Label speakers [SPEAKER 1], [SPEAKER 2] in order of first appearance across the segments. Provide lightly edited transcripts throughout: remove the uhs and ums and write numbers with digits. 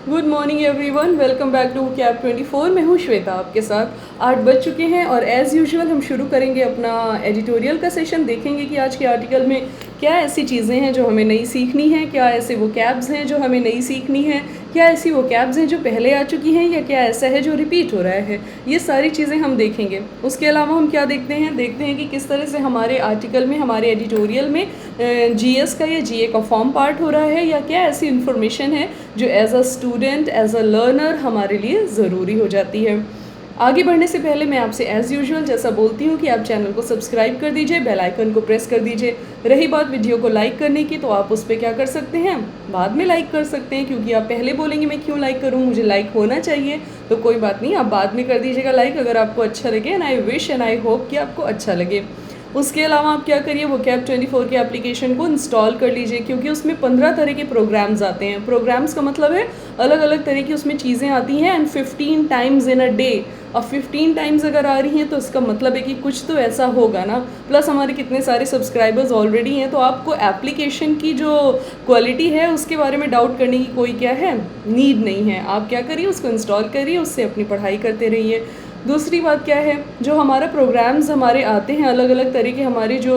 [SPEAKER 1] Good morning everyone, welcome back to cab 24। मैं हूँ श्वेता आपके साथ। 8 बज चुके हैं और एज़ यूजुअल हम शुरू करेंगे अपना एडिटोरियल का सेशन। देखेंगे कि आज के आर्टिकल में क्या ऐसी चीज़ें हैं जो हमें नई सीखनी हैं, क्या ऐसे वो कैब्स हैं जो हमें नई सीखनी हैं, क्या ऐसी वो कैब्स हैं जो पहले आ चुकी हैं, या क्या ऐसा है जो रिपीट हो रहा है। ये सारी चीज़ें हम देखेंगे। उसके अलावा हम क्या देखते हैं कि किस तरह से हमारे आर्टिकल में, हमारे एडिटोरियल में जीएस का या जीए का फॉर्म पार्ट हो रहा है, या क्या ऐसी इन्फॉर्मेशन है जो as a student, as a learner हमारे लिए ज़रूरी हो जाती है। आगे बढ़ने से पहले मैं आपसे एज़ यूजुअल जैसा बोलती हूँ कि आप चैनल को सब्सक्राइब कर दीजिए, बेल आइकन को प्रेस कर दीजिए। रही बात वीडियो को लाइक करने की, तो आप उस पर क्या कर सकते हैं, बाद में लाइक कर सकते हैं, क्योंकि आप पहले बोलेंगे मैं क्यों लाइक करूँ, मुझे लाइक होना चाहिए। तो कोई बात नहीं, आप बाद में कर दीजिएगा लाइक अगर आपको अच्छा लगे। And I wish and I hope कि आपको अच्छा लगे। उसके अलावा आप क्या करिए, वो कैब 24 के एप्लीकेशन को इंस्टॉल कर लीजिए, क्योंकि उसमें 15 तरह के प्रोग्राम्स आते हैं। प्रोग्राम्स का मतलब है अलग अलग तरह की उसमें चीज़ें आती हैं, and 15 times in a day. अब 15 टाइम्स अगर आ रही हैं तो इसका मतलब है कि कुछ तो ऐसा होगा ना। प्लस हमारे कितने सारे सब्सक्राइबर्स ऑलरेडी हैं, तो आपको एप्लीकेशन की जो क्वालिटी है उसके बारे में डाउट करने की कोई क्या है, नीड नहीं है। आप क्या करिए, उसको इंस्टॉल करिए, उससे अपनी पढ़ाई करते रहिए। दूसरी बात क्या है, जो हमारा प्रोग्राम्स हमारे आते हैं अलग अलग तरीके, हमारे जो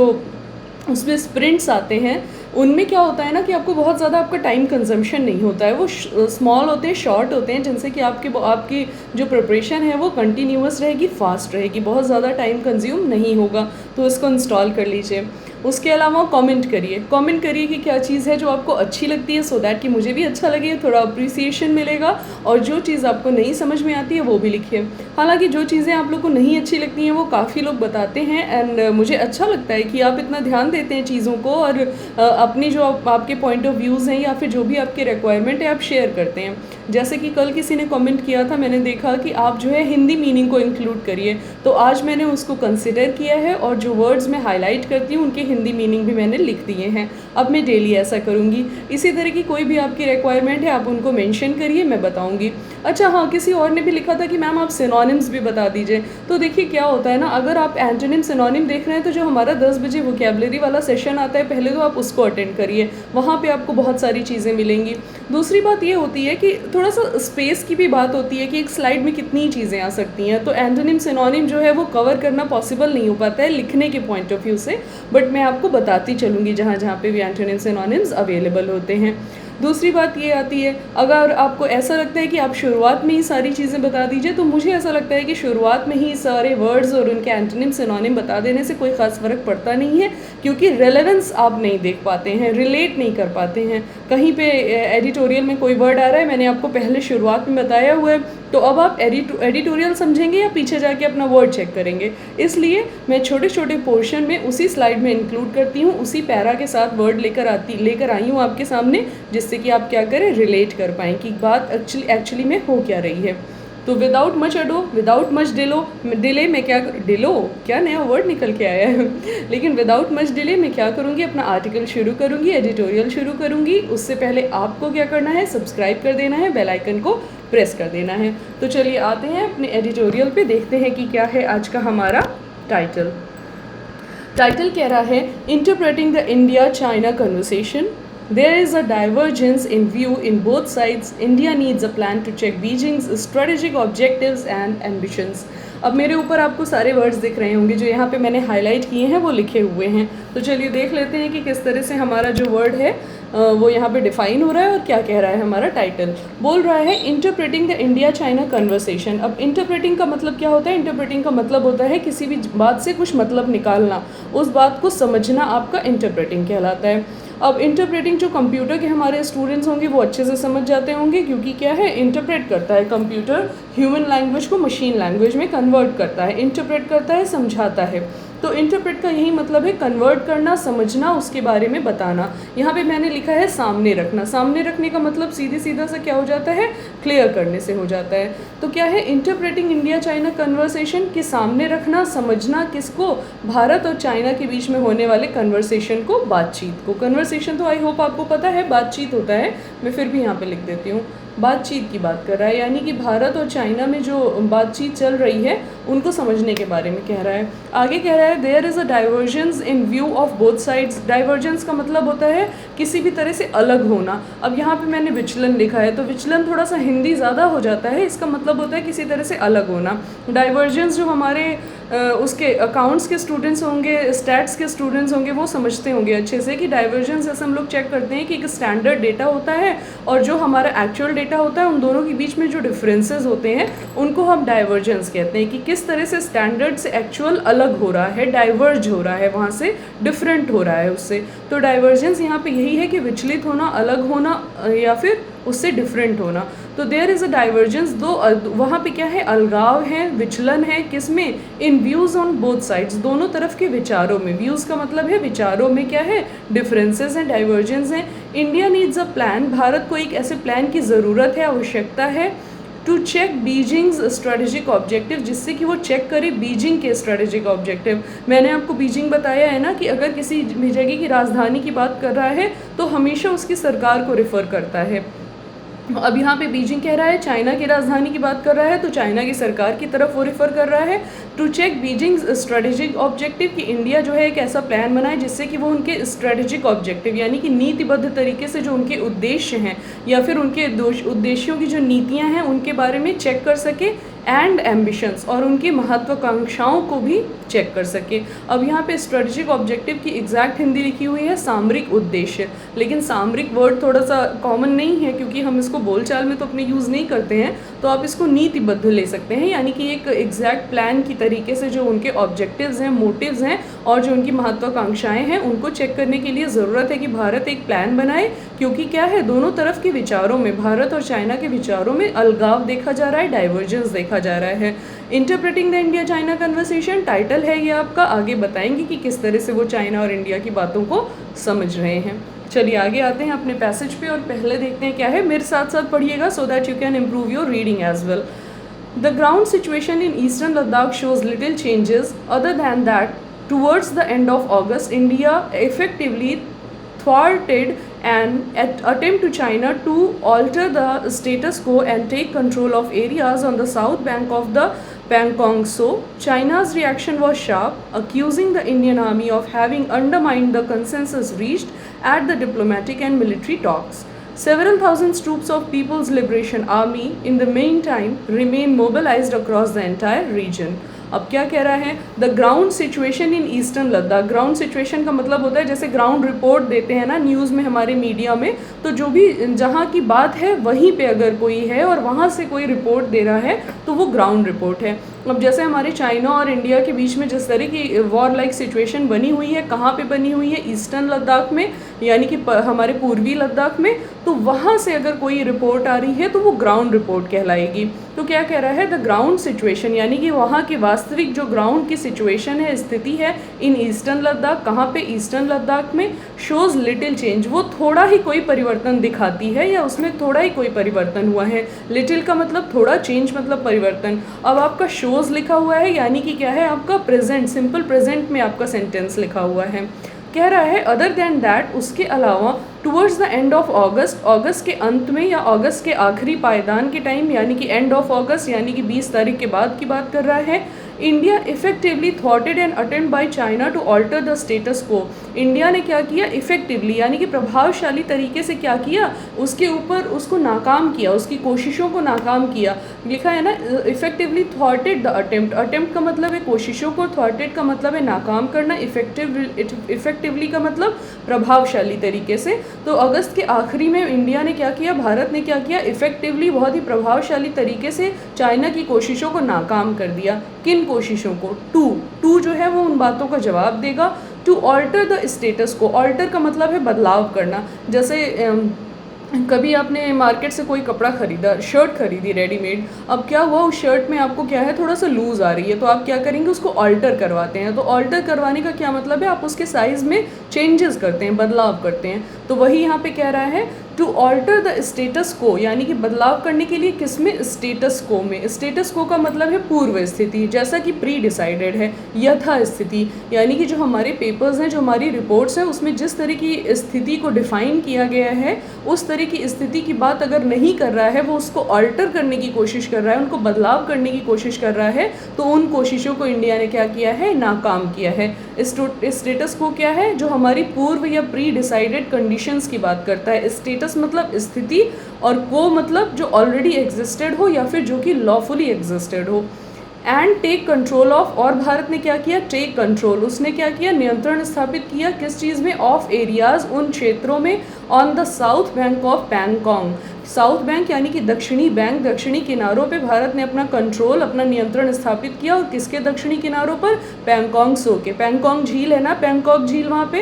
[SPEAKER 1] उसमें स्प्रिंट्स आते हैं, उनमें क्या होता है ना कि आपको बहुत ज़्यादा आपका टाइम कंजम्पशन नहीं होता है। वो स्मॉल होते हैं, शॉर्ट होते हैं, जिनसे कि आपकी जो प्रिपरेशन है वो कंटिन्यूअस रहेगी, फास्ट रहेगी, बहुत ज़्यादा टाइम कंज्यूम नहीं होगा। तो इसको इंस्टॉल कर लीजिए। उसके अलावा कमेंट करिए कि क्या चीज़ है जो आपको अच्छी लगती है, सो दैट कि मुझे भी अच्छा लगे, थोड़ा अप्रिसिएशन मिलेगा। और जो चीज़ आपको नहीं समझ में आती है वो भी लिखिए। हालांकि जो चीज़ें आप लोग को नहीं अच्छी लगती हैं वो काफ़ी लोग बताते हैं, एंड मुझे अच्छा लगता है कि आप इतना ध्यान देते हैं चीज़ों को, और अपनी जो आपके पॉइंट ऑफ व्यूज़ हैं या फिर जो भी आपके रिक्वायरमेंट है आप शेयर करते हैं। जैसे कि कल किसी ने कमेंट किया था, मैंने देखा कि आप जो है हिंदी मीनिंग को इंक्लूड करिए, तो आज मैंने उसको कंसिडर किया है, और जो वर्ड्स मैं हाईलाइट करती हूँ उनके हिंदी मीनिंग भी मैंने लिख दिए हैं। अब मैं डेली ऐसा करूँगी। इसी तरह की कोई भी आपकी रिक्वायरमेंट है आप उनको मेंशन करिए, मैं बताऊँगी। अच्छा हाँ, किसी और ने भी लिखा था कि मैम आप सिनोनिम्स भी बता दीजिए। तो देखिए क्या होता है ना, अगर आप एंटोनिम सिनोनिम देख रहे हैं तो जो हमारा 10 बजे वोकैबुलरी वाला सेशन आता है, पहले तो आप उसको अटेंड करिए, वहाँ पे आपको बहुत सारी चीज़ें मिलेंगी। दूसरी बात ये होती है कि थोड़ा सा स्पेस की भी बात होती है कि एक स्लाइड में कितनी चीज़ें आ सकती हैं, तो एंटोनिम सिनोनिम जो है वो कवर करना पॉसिबल नहीं हो पाता है लिखने के पॉइंट ऑफ व्यू से, बट मैं आपको बताती चलूँगी जहाँ जहाँ पे भी एंटोनिम सिनोनिम्स अवेलेबल होते हैं। दूसरी बात ये आती है, अगर आपको ऐसा लगता है कि आप शुरुआत में ही सारी चीज़ें बता दीजिए, तो मुझे ऐसा लगता है कि शुरुआत में ही सारे वर्ड्स और उनके एंटोनिम सिनोनिम बता देने से कोई ख़ास फ़र्क पड़ता नहीं है, क्योंकि रेलेवेंस आप नहीं देख पाते हैं, रिलेट नहीं कर पाते हैं। कहीं पे एडिटोरियल में कोई वर्ड आ रहा है, मैंने आपको पहले शुरुआत में बताया हुआ है, तो अब आप एडिटोरियल समझेंगे या पीछे जाके अपना वर्ड चेक करेंगे। इसलिए मैं छोटे छोटे पोर्शन में उसी स्लाइड में इंक्लूड करती हूँ, उसी पैरा के साथ वर्ड लेकर आई हूँ आपके सामने, जिससे कि आप क्या करें, रिलेट कर पाएँ कि बात एक्चुअली में हो क्या रही है। तो without much ado, without much delay मैं क्या नया वर्ड निकल के आया है लेकिन विदाउट मच डिले मैं क्या करूँगी, अपना आर्टिकल शुरू करूँगी, एडिटोरियल शुरू करूँगी। उससे पहले आपको क्या करना है, सब्सक्राइब कर देना है, बेल आइकन को प्रेस कर देना है। तो चलिए आते हैं अपने एडिटोरियल पे, देखते हैं कि क्या है आज का हमारा टाइटल कह रहा है, interpreting the India China conversation. There is a divergence in view in both sides. India needs a plan to check Beijing's strategic objectives and ambitions. अब मेरे ऊपर आपको सारे वर्ड्स दिख रहे होंगे, जो यहाँ पे मैंने हाईलाइट किए हैं वो लिखे हुए हैं। तो चलिए देख लेते हैं कि किस तरह से हमारा जो वर्ड है वो यहाँ पे डिफाइन हो रहा है, और क्या कह रहा है हमारा टाइटल। बोल रहा है interpreting the India China conversation. अब इंटरप्रेटिंग का मतलब क्या होता है, इंटरप्रेटिंग का मतलब होता है किसी भी बात से कुछ मतलब निकालना, उस बात को समझना आपका इंटरप्रेटिंग कहलाता है। अब इंटरप्रेटिंग जो कंप्यूटर के हमारे स्टूडेंट्स होंगे वो अच्छे से समझ जाते होंगे, क्योंकि क्या है, इंटरप्रेट करता है कंप्यूटर, ह्यूमन लैंग्वेज को मशीन लैंग्वेज में कन्वर्ट करता है, इंटरप्रेट करता है, समझाता है। तो इंटरप्रेट का यही मतलब है, कन्वर्ट करना, समझना, उसके बारे में बताना। यहाँ पे मैंने लिखा है सामने रखना। सामने रखने का मतलब सीधे सीधा सा क्या हो जाता है, क्लियर करने से हो जाता है। तो क्या है, इंटरप्रेटिंग इंडिया चाइना कन्वर्सेशन के सामने रखना, समझना किसको, भारत और चाइना के बीच में होने वाले कन्वर्सेशन को, बातचीत को। कन्वर्सेशन तो आई होप आपको पता है बातचीत होता है, मैं फिर भी यहाँ पे लिख देती हूँ। बातचीत की बात कर रहा है, यानी कि भारत और चाइना में जो बातचीत चल रही है उनको समझने के बारे में कह रहा है। आगे कह रहा है there is a divergence in view of both sides. Divergence का मतलब होता है किसी भी तरह से अलग होना। अब यहाँ पे मैंने विचलन लिखा है, तो विचलन थोड़ा सा हिंदी ज़्यादा हो जाता है, इसका मतलब होता है किसी तरह से अलग होना। डाइवर्जेंस जो हमारे उसके अकाउंट्स के स्टूडेंट्स होंगे, स्टैट्स के स्टूडेंट्स होंगे, वो समझते होंगे अच्छे से कि डाइवर्जेंस जैसे हम लोग चेक करते हैं कि एक स्टैंडर्ड डेटा होता है और जो हमारा एक्चुअल डेटा होता है, उन दोनों के बीच में जो डिफरेंसेस होते हैं उनको हम डाइवर्जेंस कहते हैं, कि किस तरह से स्टैंडर्ड से एक्चुअल अलग हो रहा है, डाइवर्ज हो रहा है, वहाँ से डिफरेंट हो रहा है उससे। तो डाइवर्जेंस यहाँ पे यही है कि विचलित होना, अलग होना या फिर उससे डिफरेंट होना। तो देयर इज़ अ डाइवर्जेंस, दो वहाँ पे क्या है, अलगाव है, विचलन है, किस में, इन व्यूज़ ऑन बोथ साइड्स, दोनों तरफ के विचारों में। व्यूज़ का मतलब है विचारों में क्या है, डिफरेंसेस हैं, डाइवर्जेंस हैं। India needs a plan, Bharat को एक ऐसे प्लान की ज़रूरत है, आवश्यकता है, to check Beijing's strategic objective, जिससे कि वो चेक करे बीजिंग के स्ट्रेटेजिक ऑब्जेक्टिव। मैंने आपको बीजिंग बताया है ना कि अगर किसी जगह की राजधानी की बात कर रहा है तो हमेशा उसकी सरकार को रेफ़र करता है। अब यहाँ पे बीजिंग कह रहा है, चाइना की राजधानी की बात कर रहा है तो चाइना की सरकार की तरफ वो रेफ़र कर रहा है। To check Beijing strategic objective, कि इंडिया जो है एक ऐसा प्लान बनाए जिससे कि वो उनके स्ट्रेटेजिक ऑब्जेक्टिव यानी कि नीतिबद्ध तरीके से जो उनके उद्देश्य हैं या फिर उनके उद्देश्यों की जो नीतियाँ हैं उनके बारे में चेक कर सके, एंड एम्बिशंस, और उनकी महत्वाकांक्षाओं को भी चेक कर सके। अब यहाँ पे स्ट्रेटेजिक ऑब्जेक्टिव की एग्जैक्ट हिंदी लिखी हुई है सामरिक उद्देश्य, लेकिन सामरिक वर्ड थोड़ा सा कॉमन नहीं है क्योंकि हम इसको बोलचाल में तो अपने यूज़ नहीं करते हैं, तो आप इसको नीतिबद्ध ले सकते हैं, यानी कि एक एग्जैक्ट प्लान की तरीके से जो उनके ऑब्जेक्टिव्स हैं, मोटिव्स हैं और जो उनकी महत्वाकांक्षाएं हैं उनको चेक करने के लिए ज़रूरत है कि भारत एक प्लान बनाए, क्योंकि क्या है, दोनों तरफ के विचारों में, भारत और चाइना के विचारों में अलगाव देखा जा रहा है, डाइवर्जेंस देखा जा रहा है। Interpreting the India China conversation title है ये आपका, आगे बताएंगे कि किस तरह से वो चाइना और इंडिया की बातों को समझ रहे हैं। चलिए आगे आते हैं अपने पैसेज पे और पहले देखते हैं क्या है, मेरे साथ साथ पढ़िएगा so that you can improve your reading as well. The ground situation in eastern Ladakh shows little changes other than that towards the end of August, India effectively thwarted an attempt to China to alter the status quo and take control of areas on the south bank of the Pangong Tso. China's reaction was sharp, accusing the Indian army of having undermined the consensus reached at the diplomatic and military talks. Several thousand troops of People's Liberation Army, in the meantime, remain mobilized across the entire region. अब क्या कह रहा है, the ground situation in eastern Ladakh. Ground situation का मतलब होता है जैसे ग्राउंड रिपोर्ट देते हैं ना न्यूज़ में, हमारे मीडिया में, तो जो भी जहाँ की बात है वहीं पे अगर कोई है और वहाँ से कोई रिपोर्ट दे रहा है तो वो ग्राउंड रिपोर्ट है। अब जैसे हमारे चाइना और इंडिया के बीच में जिस तरह की वॉर लाइक सिचुएशन बनी हुई है, कहाँ पे बनी हुई है, ईस्टर्न लद्दाख में, यानी कि हमारे पूर्वी लद्दाख में, तो वहाँ से अगर कोई रिपोर्ट आ रही है तो वो ग्राउंड रिपोर्ट कहलाएगी। तो क्या कह रहा है, द ग्राउंड सिचुएशन यानी कि वहाँ की वास्तविक जो ग्राउंड की सिचुएशन है, स्थिति है इन ईस्टर्न लद्दाख, कहाँ पे, ईस्टर्न लद्दाख में, शोज़ लिटिल चेंज, वो थोड़ा ही कोई परिवर्तन दिखाती है या उसमें थोड़ा ही कोई परिवर्तन हुआ है। लिटिल का मतलब थोड़ा, चेंज मतलब परिवर्तन। अब आपका शोज़ लिखा हुआ है यानी कि क्या है, आपका प्रेजेंट, सिंपल प्रेजेंट में आपका सेंटेंस लिखा हुआ है। कह रहा है अदर दैन दैट, उसके अलावा, towards the end of August, अगस्त के अंत में या अगस्त के आखिरी पायदान के टाइम, यानी कि एंड ऑफ August यानी कि 20 तारीख के बाद की बात कर रहा है, इंडिया इफेक्टिवली थॉटेड an attempt by China to alter the status quo. India ने क्या किया, इफेक्टिवली यानी कि प्रभावशाली तरीके से क्या किया, उसके ऊपर उसको नाकाम किया, उसकी कोशिशों को नाकाम किया। लिखा है ना, इफेक्टिवली थॉटेड द अटेम्प्ट, अटेम्प्ट का मतलब है कोशिशों को, थॉटेड का मतलब है नाकाम करना, इफेक्टिवली का मतलब प्रभावशाली तरीके से। तो अगस्त के आखिरी में इंडिया ने क्या किया, भारत ने क्या किया, इफेक्टिवली बहुत ही प्रभावशाली तरीके से चाइना की कोशिशों को नाकाम कर दिया। किन कोशिशों को, टू जो है वो उन बातों का जवाब देगा, टू ऑल्टर द स्टेटस को, ऑल्टर का मतलब है बदलाव करना। जैसे कभी आपने मार्केट से कोई कपड़ा खरीदा, शर्ट खरीदी रेडीमेड, अब क्या हुआ, उस शर्ट में आपको क्या है, थोड़ा सा लूज़ आ रही है, तो आप क्या करेंगे, उसको ऑल्टर करवाते हैं। तो ऑल्टर करवाने का क्या मतलब है, आप उसके साइज़ में चेंजेस करते हैं, बदलाव करते हैं। तो वही यहाँ पे कह रहा है, टू ऑल्टर द स्टेटस को, यानी कि बदलाव करने के लिए किसमें, स्टेटस को में। स्टेटस को का मतलब है पूर्व स्थिति, जैसा कि प्री डिसाइडेड है, यथा स्थिति, यानी कि जो हमारे पेपर्स हैं, जो हमारी रिपोर्ट्स हैं, उसमें जिस तरह की स्थिति को डिफाइन किया गया है उस तरह की स्थिति की बात अगर नहीं कर रहा है, वो उसको ऑल्टर करने की कोशिश कर रहा है, उनको बदलाव करने की कोशिश कर रहा है, तो उन कोशिशों को इंडिया ने क्या किया है, नाकाम किया है। स्टेटस को क्या है, जो हमारी पूर्व या प्री डिसाइडेड कंडीशंस की बात करता है। स्टेटस मतलब स्थिति और को मतलब जो ऑलरेडी एग्जिस्टेड हो या फिर जो कि लॉफुली एग्जिस्टेड हो। एंड टेक कंट्रोल ऑफ, और भारत ने क्या किया, टेक कंट्रोल, उसने क्या किया, नियंत्रण स्थापित किया किस चीज़ में, ऑफ एरियाज, उन क्षेत्रों में, on the south bank of Pangong. South bank यानी कि दक्षिणी बैंक, दक्षिणी किनारों पे भारत ने अपना कंट्रोल, अपना नियंत्रण स्थापित किया। और किसके दक्षिणी किनारों पर, पैंगोंग सो के। पैंगोंग झील है ना, पैंगोंग झील वहाँ पे,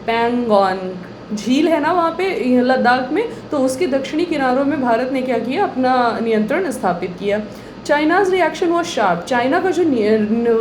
[SPEAKER 1] पैंगोंग झील है ना वहाँ पे लद्दाख में, तो उसके दक्षिणी किनारों में भारत ने क्या किया, अपना नियंत्रण स्थापित किया। China's reaction was sharp, China का जो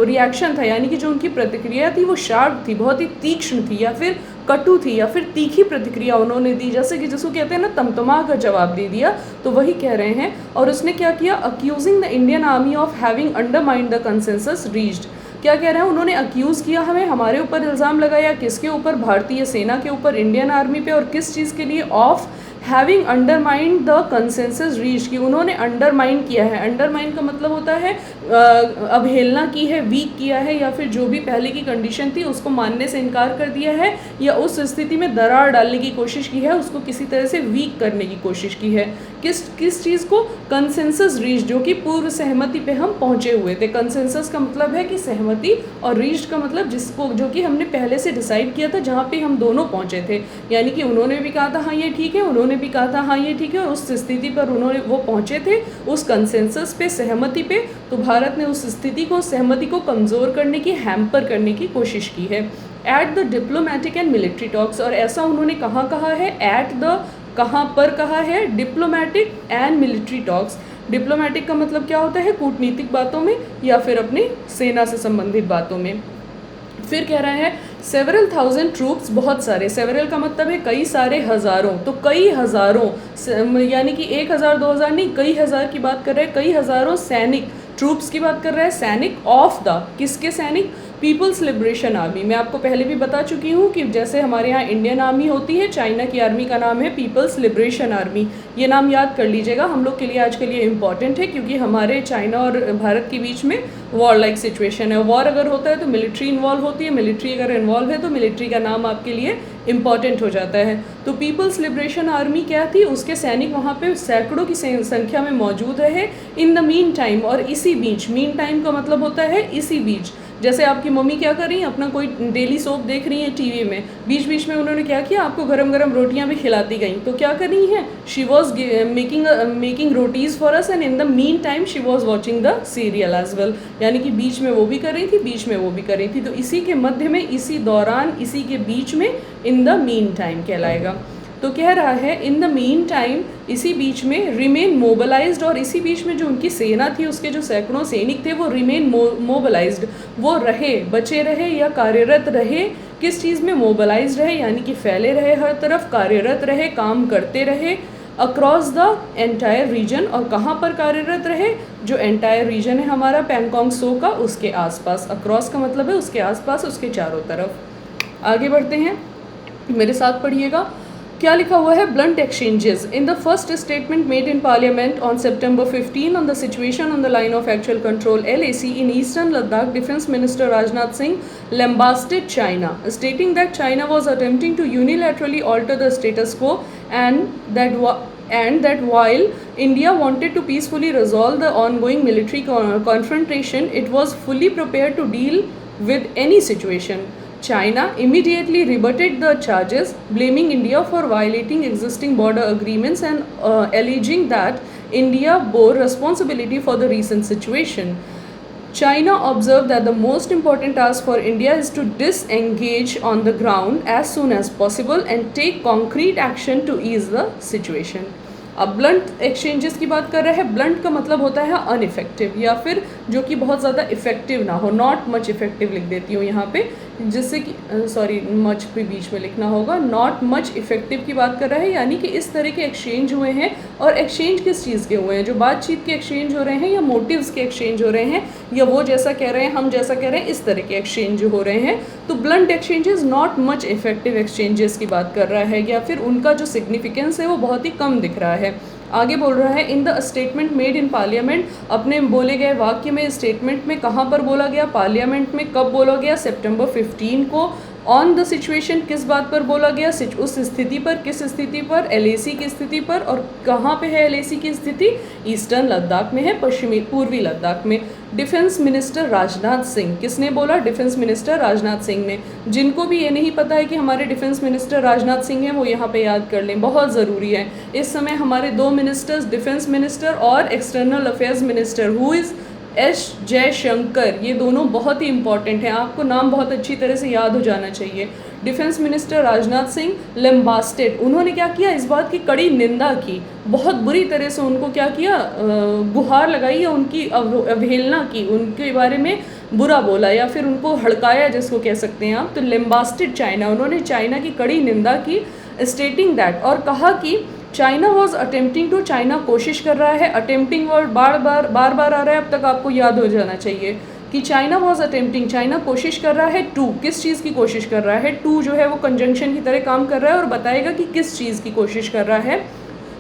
[SPEAKER 1] रिएक्शन था, यानी कि जो उनकी प्रतिक्रिया थी वो शार्प थी, बहुत ही तीक्ष्ण थी, या फिर कटु थी, या फिर तीखी प्रतिक्रिया उन्होंने दी, जैसे कि जिसको कहते हैं ना तमतमा का जवाब दे दिया, तो वही कह रहे हैं। और उसने क्या किया, accusing the Indian army of having undermined the consensus reached. क्या कह रहे हैं, उन्होंने अक्यूज़ किया, हमें, हमारे ऊपर इल्ज़ाम लगाया, किसके ऊपर, भारतीय सेना के ऊपर, इंडियन आर्मी पे, और किस चीज़ के लिए, of having undermined the consensus reach, की उन्होंने अंडरमाइन किया है। अंडरमाइन का मतलब होता है अवहेलना की है, वीक किया है, या फिर जो भी पहले की कंडीशन थी उसको मानने से इनकार कर दिया है, या उस स्थिति में दरार डालने की कोशिश की है, उसको किसी तरह से वीक करने की कोशिश की है। किस चीज़ को, कंसेंसस रीच, जो कि पूर्व सहमति पे हम पहुँचे हुए थे। कंसेंसस का मतलब है कि सहमति, और रीच का मतलब जिसको, जो कि हमने पहले से डिसाइड किया था, जहाँ पे हम दोनों पहुँचे थे, यानी कि उन्होंने भी कहा था हाँ ये ठीक है, उन्होंने भी कहा था हाँ ये ठीक है, और उस स्थिति पर उन्होंने वो पहुँचे थे, उस कंसेंसस पे, सहमति पे। तो भारत ने उस स्थिति को, सहमति को कमज़ोर करने की, हैम्पर करने की कोशिश की है। At the diplomatic and military talks, और ऐसा उन्होंने कहाँ कहा है, एट द, कहाँ पर कहा है, diplomatic and military talks. Diplomatic का मतलब क्या होता है, कूटनीतिक बातों में, या फिर अपनी सेना से संबंधित बातों में। फिर कह रहा है सेवरल थाउजेंड ट्रूप्स, बहुत सारे, सेवरल का मतलब है कई सारे, हज़ारों, तो कई हज़ारों, यानी कि 1000 2000 नहीं, कई हज़ार की बात कर रहे हैं, कई हज़ारों सैनिक, ट्रूप्स की बात कर रहा है, सैनिक, ऑफ द, किसके सैनिक, पीपल्स लिबरेशन आर्मी। मैं आपको पहले भी बता चुकी हूँ कि जैसे हमारे यहाँ इंडियन आर्मी होती है, चाइना की आर्मी का नाम है पीपल्स लिबरेशन आर्मी। ये नाम याद कर लीजिएगा, हम लोग के लिए आज के लिए इम्पॉर्टेंट है, क्योंकि हमारे चाइना और भारत के बीच में वॉर लाइक सिचुएशन है। वॉर अगर होता है तो मिलिट्री इन्वॉल्व होती है, मिलिट्री अगर इन्वॉल्व है तो मिलिट्री का नाम आपके लिए इम्पॉर्टेंट हो जाता है। तो पीपल्स लिबरेशन आर्मी क्या थी, उसके सैनिक वहाँ पे सैकड़ों की संख्या में मौजूद रहे। इन द मीन टाइम, और इसी बीच, मीन टाइम का मतलब होता है इसी बीच। जैसे आपकी मम्मी क्या कर रही हैं, अपना कोई डेली सोप देख रही हैं टीवी में, बीच बीच में उन्होंने क्या किया, आपको गरम गरम रोटियां भी खिलाती गई, तो क्या कर रही हैं, she was making rotis for us, and in the mean time she was watching the serial as well, यानी कि बीच में वो भी कर रही थी, बीच में वो भी कर रही थी, तो इसी के मध्य में, इसी दौरान, इसी के बीच में इन द मीन टाइम कहलाएगा। तो कह रहा है इन द मीन टाइम, इसी बीच में, रिमेन मोबिलाइज्ड, और इसी बीच में जो उनकी सेना थी, उसके जो सैकड़ों सैनिक थे, वो रिमेन मोबिलाइज्ड, वो रहे, बचे रहे या कार्यरत रहे, किस चीज़ में, मोबिलाइज्ड रहे, यानी कि फैले रहे हर तरफ, कार्यरत रहे, काम करते रहे, अक्रॉस द एंटायर रीजन, और कहाँ पर कार्यरत रहे, जो एंटायर रीजन है हमारा पैंगोंग सो का, उसके आसपास। अक्रॉस का मतलब है उसके आसपास, उसके चारों तरफ। आगे बढ़ते हैं, मेरे साथ पढ़िएगा क्या लिखा हुआ है, blunt exchanges. In the first statement made in parliament on September 15 on the situation on the line of actual control LAC in eastern Ladakh, Defense Minister Rajnath Singh lambasted China, stating that China was attempting to unilaterally alter the status quo, and that while India wanted to peacefully resolve the ongoing military confrontation, it was fully prepared to deal with any situation. China immediately rebutted the charges, blaming India for violating existing border agreements and alleging that India bore responsibility for the recent situation. China observed that the most important task for India is to disengage on the ground as soon as possible and take concrete action to ease the situation. अब blunt exchanges की बात कर रहे हैं। Blunt का मतलब होता है अनइफेक्टिव, या फिर जो कि बहुत ज़्यादा इफेक्टिव ना हो, नॉट मच इफेक्टिव लिख देती हूँ यहाँ पे, जिससे कि सॉरी मच भी बीच में लिखना होगा, नॉट मच इफेक्टिव की बात कर रहा है, यानी कि इस तरह के एक्सचेंज हुए हैं। और एक्सचेंज किस चीज़ के हुए हैं? जो बातचीत के एक्सचेंज हो रहे हैं या मोटिव्स के एक्सचेंज हो रहे हैं, या वो जैसा कह रहे हैं हम जैसा कह रहे हैं, इस तरह के एक्सचेंज हो रहे हैं। तो blunt exchanges not much effective exchanges की बात कर रहा है, या फिर उनका जो सिग्निफिकेंस है वो बहुत ही कम दिख रहा है। आगे बोल रहा है in the statement made in parliament, अपने बोले गए वाक्य में, स्टेटमेंट में कहाँ पर बोला गया? पार्लियामेंट में। कब बोला गया? सितंबर 15 को। ऑन द सिचुएशन, किस बात पर बोला गया? उस स्थिति पर। किस स्थिति पर? एलएसी की स्थिति पर। और कहाँ पे है एलएसी की स्थिति? ईस्टर्न लद्दाख में है, पूर्वी लद्दाख में। डिफेंस मिनिस्टर राजनाथ सिंह, किसने बोला? डिफेंस मिनिस्टर राजनाथ सिंह ने। जिनको भी ये नहीं पता है कि हमारे डिफेंस मिनिस्टर राजनाथ सिंह हैं, वो यहाँ पे याद कर लें, बहुत ज़रूरी है। इस समय हमारे दो मिनिस्टर्स, डिफेंस मिनिस्टर और external affairs minister, who is S Jaishankar, ये दोनों बहुत ही इंपॉर्टेंट हैं। आपको नाम बहुत अच्छी तरह से याद हो जाना चाहिए। डिफेंस मिनिस्टर राजनाथ सिंह लैम्बास्टेड, उन्होंने क्या किया? इस बात की कड़ी निंदा की, बहुत बुरी तरह से उनको क्या किया? गुहार लगाई या उनकी अवहेलना की, उनके बारे में बुरा बोला या फिर उनको हड़काया, जिसको कह सकते हैं आप। तो लैम्बास्टेड चाइना, उन्होंने चाइना की कड़ी निंदा की, स्टेटिंग दैट, और कहा कि China was attempting to, China कोशिश कर रहा है। अटेम्प्टिंग वर्ड बार बार आ रहा है, अब तक आपको याद हो जाना चाहिए कि चाइना वॉज अटेम्प्टिंग, चाइना कोशिश कर रहा है टू, किस चीज़ की कोशिश कर रहा है? टू जो है वो कंजंक्शन की तरह काम कर रहा है और बताएगा कि किस चीज़ की कोशिश कर रहा है।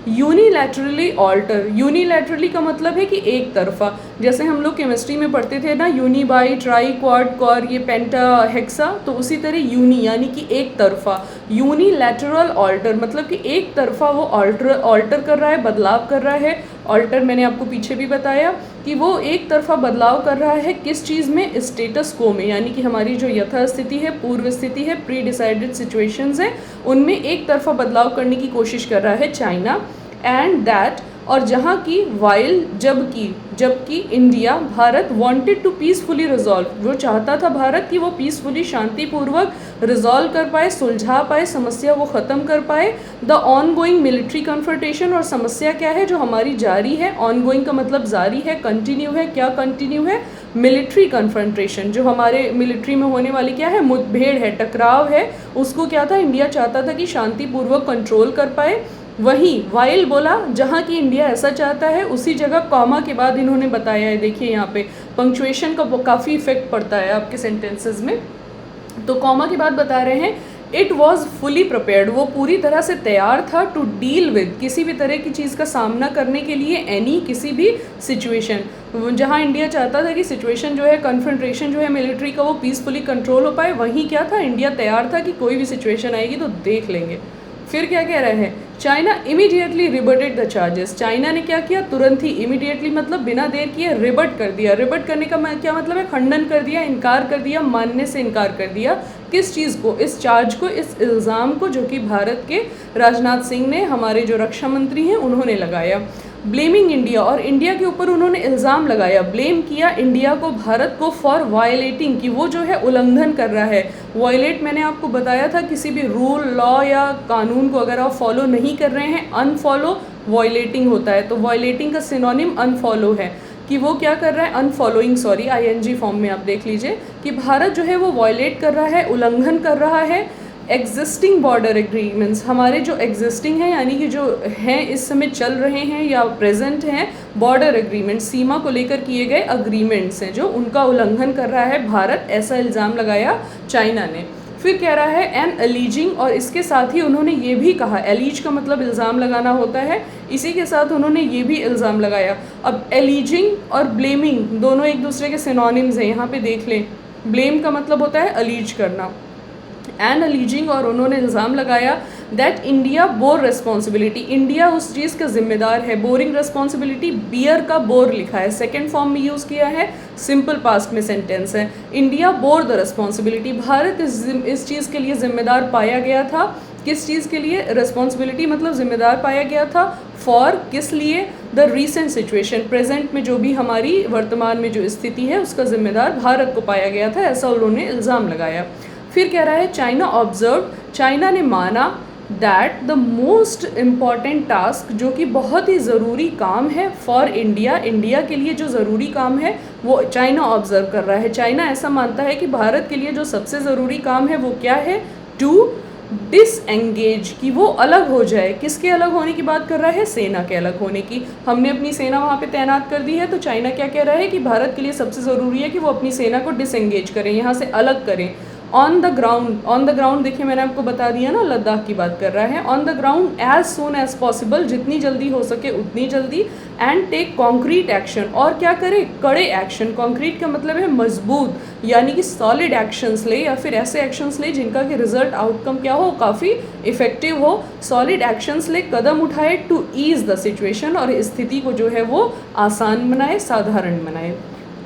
[SPEAKER 1] यूनिलैटरली ऑल्टर, यूनिलैटरली का मतलब है कि एक तरफा, जैसे हम लोग केमिस्ट्री में पढ़ते थे ना, यूनी बाई ट्राई क्वाड क्वार, ये पेंटा हेक्सा, तो उसी तरह यूनी यानी कि एक तरफा। यूनिलैटरल ऑल्टर मतलब कि एक तरफा वो ऑल्टर कर रहा है, बदलाव कर रहा है। ऑल्टर मैंने आपको पीछे भी बताया कि वो एक तरफा बदलाव कर रहा है किस चीज़ में? स्टेटस को में, यानी कि हमारी जो यथास्थिति है, पूर्व स्थिति है, प्री डिसाइडेड सिचुएशंस है, उनमें एक तरफा बदलाव करने की कोशिश कर रहा है चाइना। एंड दैट, और जहाँ की वाइल, जबकि India, Bharat wanted to peacefully resolve, वो चाहता था भारत कि वो पीसफुली, शांतिपूर्वक रिजॉल्व कर पाए, सुलझा पाए, समस्या वो ख़त्म कर पाए। The on going military confrontation, और समस्या क्या है? जो हमारी जारी है। ऑन गोइंग का मतलब जारी है, कंटिन्यू है। क्या कंटिन्यू है? मिलिट्री कन्फ्रंटेशन, जो हमारे मिलिट्री में होने वाली क्या है? मुठभेड़ है, टकराव है, उसको क्या था? इंडिया चाहता था कि शांतिपूर्वक कंट्रोल कर पाए। वहीं वाइल बोला, जहाँ की इंडिया ऐसा चाहता है, उसी जगह कॉमा के बाद इन्होंने बताया है, देखिए यहाँ पे पंक्चुएशन का काफ़ी इफेक्ट पड़ता है आपके सेंटेंसेस में। तो कॉमा के बाद बता रहे हैं इट वॉज फुली प्रिपेयर्ड, वो पूरी तरह से तैयार था, टू डील विद, किसी भी तरह की चीज़ का सामना करने के लिए, एनी, किसी भी सिचुएशन। जहाँ इंडिया चाहता था कि सिचुएशन जो है, कन्फ्रंटेशन जो है मिलिट्री का, वो पीसफुली कंट्रोल हो पाए, वहीं क्या था? इंडिया तैयार था कि कोई भी सिचुएशन आएगी तो देख लेंगे। फिर क्या कह रहे हैं? China immediately rebutted the charges, China ने क्या किया? तुरंत ही, इमीडिएटली मतलब बिना देर किए, रिबर्ट कर दिया। रिबर्ट करने का क्या मतलब है? खंडन कर दिया, इनकार कर दिया, मानने से इनकार कर दिया। किस चीज़ को? इस चार्ज को, इस इल्ज़ाम को, जो कि भारत के राजनाथ सिंह ने, हमारे जो रक्षा मंत्री हैं, उन्होंने लगाया। ब्लेमिंग इंडिया, और इंडिया के ऊपर उन्होंने इल्ज़ाम लगाया, ब्लेम किया इंडिया को, भारत को, फॉर वायलेटिंग, कि वो जो है उल्लंघन कर रहा है। वायलेट मैंने आपको बताया था, किसी भी रूल, लॉ या कानून को अगर आप फॉलो नहीं कर रहे हैं, अनफॉलो वायलेटिंग होता है। तो वायलेटिंग का सिनोनिम अनफॉलो है, कि वो क्या कर रहा है? अनफॉलोइंग, सॉरी, ING फॉर्म में आप देख लीजिए कि भारत जो है वो वायलेट कर रहा है, उल्लंघन कर रहा है। एग्जिस्टिंग बॉर्डर एग्रीमेंट्स, हमारे जो एग्जिस्टिंग हैं, यानी कि जो हैं इस समय चल रहे हैं या प्रेजेंट हैं, बॉर्डर एग्रीमेंट, सीमा को लेकर किए गए अग्रीमेंट्स हैं, जो उनका उल्लंघन कर रहा है भारत, ऐसा इल्ज़ाम लगाया चाइना ने। फिर कह रहा है एन एलिजिंग, और इसके साथ ही उन्होंने ये भी कहा, एलिज का मतलब इल्ज़ाम लगाना होता है, इसी के साथ उन्होंने ये भी इल्ज़ाम लगाया। अब एलिजिंग और ब्लेमिंग दोनों एक दूसरे के सिनोनिम्स हैं, यहाँ पे देख लें। ब्लेम का मतलब होता है अलीज करना, एंड अलीजिंग, और उन्होंने इल्ज़ाम लगाया that India bore responsibility, India उस चीज़ का जिम्मेदार है। बोरिंग रिस्पॉन्सिबिलिटी, बियर का बोर लिखा है, सेकेंड फॉर्म में यूज़ किया है, सिंपल पास्ट में सेंटेंस है। India bore the responsibility, Bharat इस चीज़ के लिए जिम्मेदार पाया गया था। किस चीज़ के लिए? रिस्पॉन्सिबिलिटी मतलब जिम्मेदार पाया गया था। फॉर, किस लिए? द रीसेंट सिचुएशन, प्रेजेंट में जो भी हमारी वर्तमान में जो स्थिति है, उसका जिम्मेदार भारत को पाया गया था, ऐसा उन्होंने इल्ज़ाम लगाया। फिर कह रहा है चाइना ऑब्जर्व, चाइना ने माना that the most important task, जो कि बहुत ही ज़रूरी काम है फॉर इंडिया, इंडिया के लिए जो ज़रूरी काम है वो चाइना ऑब्जर्व कर रहा है। चाइना ऐसा मानता है कि भारत के लिए जो सबसे ज़रूरी काम है वो क्या है, टू डिसएंगेज, कि वो अलग हो जाए। किसके अलग होने की बात कर रहा है, सेना के अलग होने की। हमने अपनी सेना वहाँ पे तैनात कर दी है, तो चाइना क्या कह रहा है कि भारत के लिए सबसे ज़रूरी है कि वो अपनी सेना को डिसएंगेज करें, यहाँ से अलग करें। ऑन द ग्राउंड देखिए मैंने आपको बता दिया ना, लद्दाख की बात कर रहा है। On the ground as soon as possible, जितनी जल्दी हो सके उतनी जल्दी। एंड टेक कॉन्क्रीट एक्शन, और क्या करे, कड़े एक्शन। कॉन्क्रीट का मतलब है मजबूत, यानी कि सॉलिड एक्शंस ले, या फिर ऐसे एक्शंस ले जिनका कि रिजल्ट आउटकम क्या हो, काफ़ी इफेक्टिव हो। सॉलिड एक्शंस ले, कदम उठाए टू ईज द सिचुएशन, और स्थिति को जो है वो आसान बनाए, साधारण बनाए।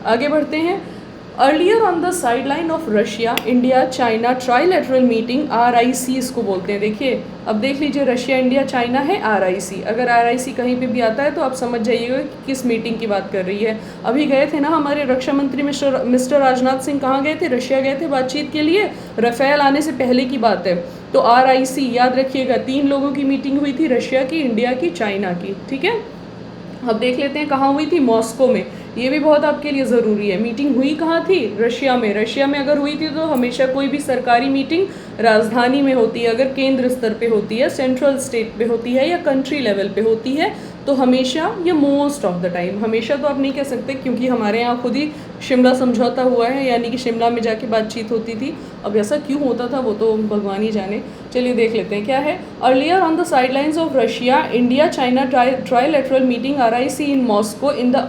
[SPEAKER 1] आगे बढ़ते हैं। Earlier on the sideline of Russia India China trilateral meeting, RIC इसको बोलते हैं। देखिए अब देख लीजिए, रशिया इंडिया चाइना है, RIC। अगर RIC कहीं पे भी आता है तो आप समझ जाइएगा कि किस मीटिंग की बात कर रही है। अभी गए थे ना हमारे रक्षा मंत्री मिस्टर राजनाथ सिंह, कहाँ गए थे, रशिया गए थे बातचीत के लिए। राफेल आने से पहले की बात है। तो RIC याद रखिएगा, 3 लोगों की मीटिंग हुई थी, रशिया की, इंडिया की, चाइना की। ठीक है, अब देख लेते हैं कहाँ हुई थी, मॉस्को में। ये भी बहुत आपके लिए ज़रूरी है। मीटिंग हुई कहाँ थी, रशिया में। रशिया में अगर हुई थी तो हमेशा कोई भी सरकारी मीटिंग राजधानी में होती है। अगर केंद्र स्तर पे होती है, सेंट्रल स्टेट पे होती है, या कंट्री लेवल पे होती है, तो हमेशा, या मोस्ट ऑफ द टाइम, हमेशा तो आप नहीं कह सकते क्योंकि हमारे यहाँ खुद ही शिमला समझौता हुआ है, यानी कि शिमला में जाके बातचीत होती थी। अब ऐसा क्यों होता था वो तो भगवान ही जाने। चलिए देख लेते हैं क्या है। Earlier on the sidelines of Russia India China trilateral meeting RIC in Moscow in the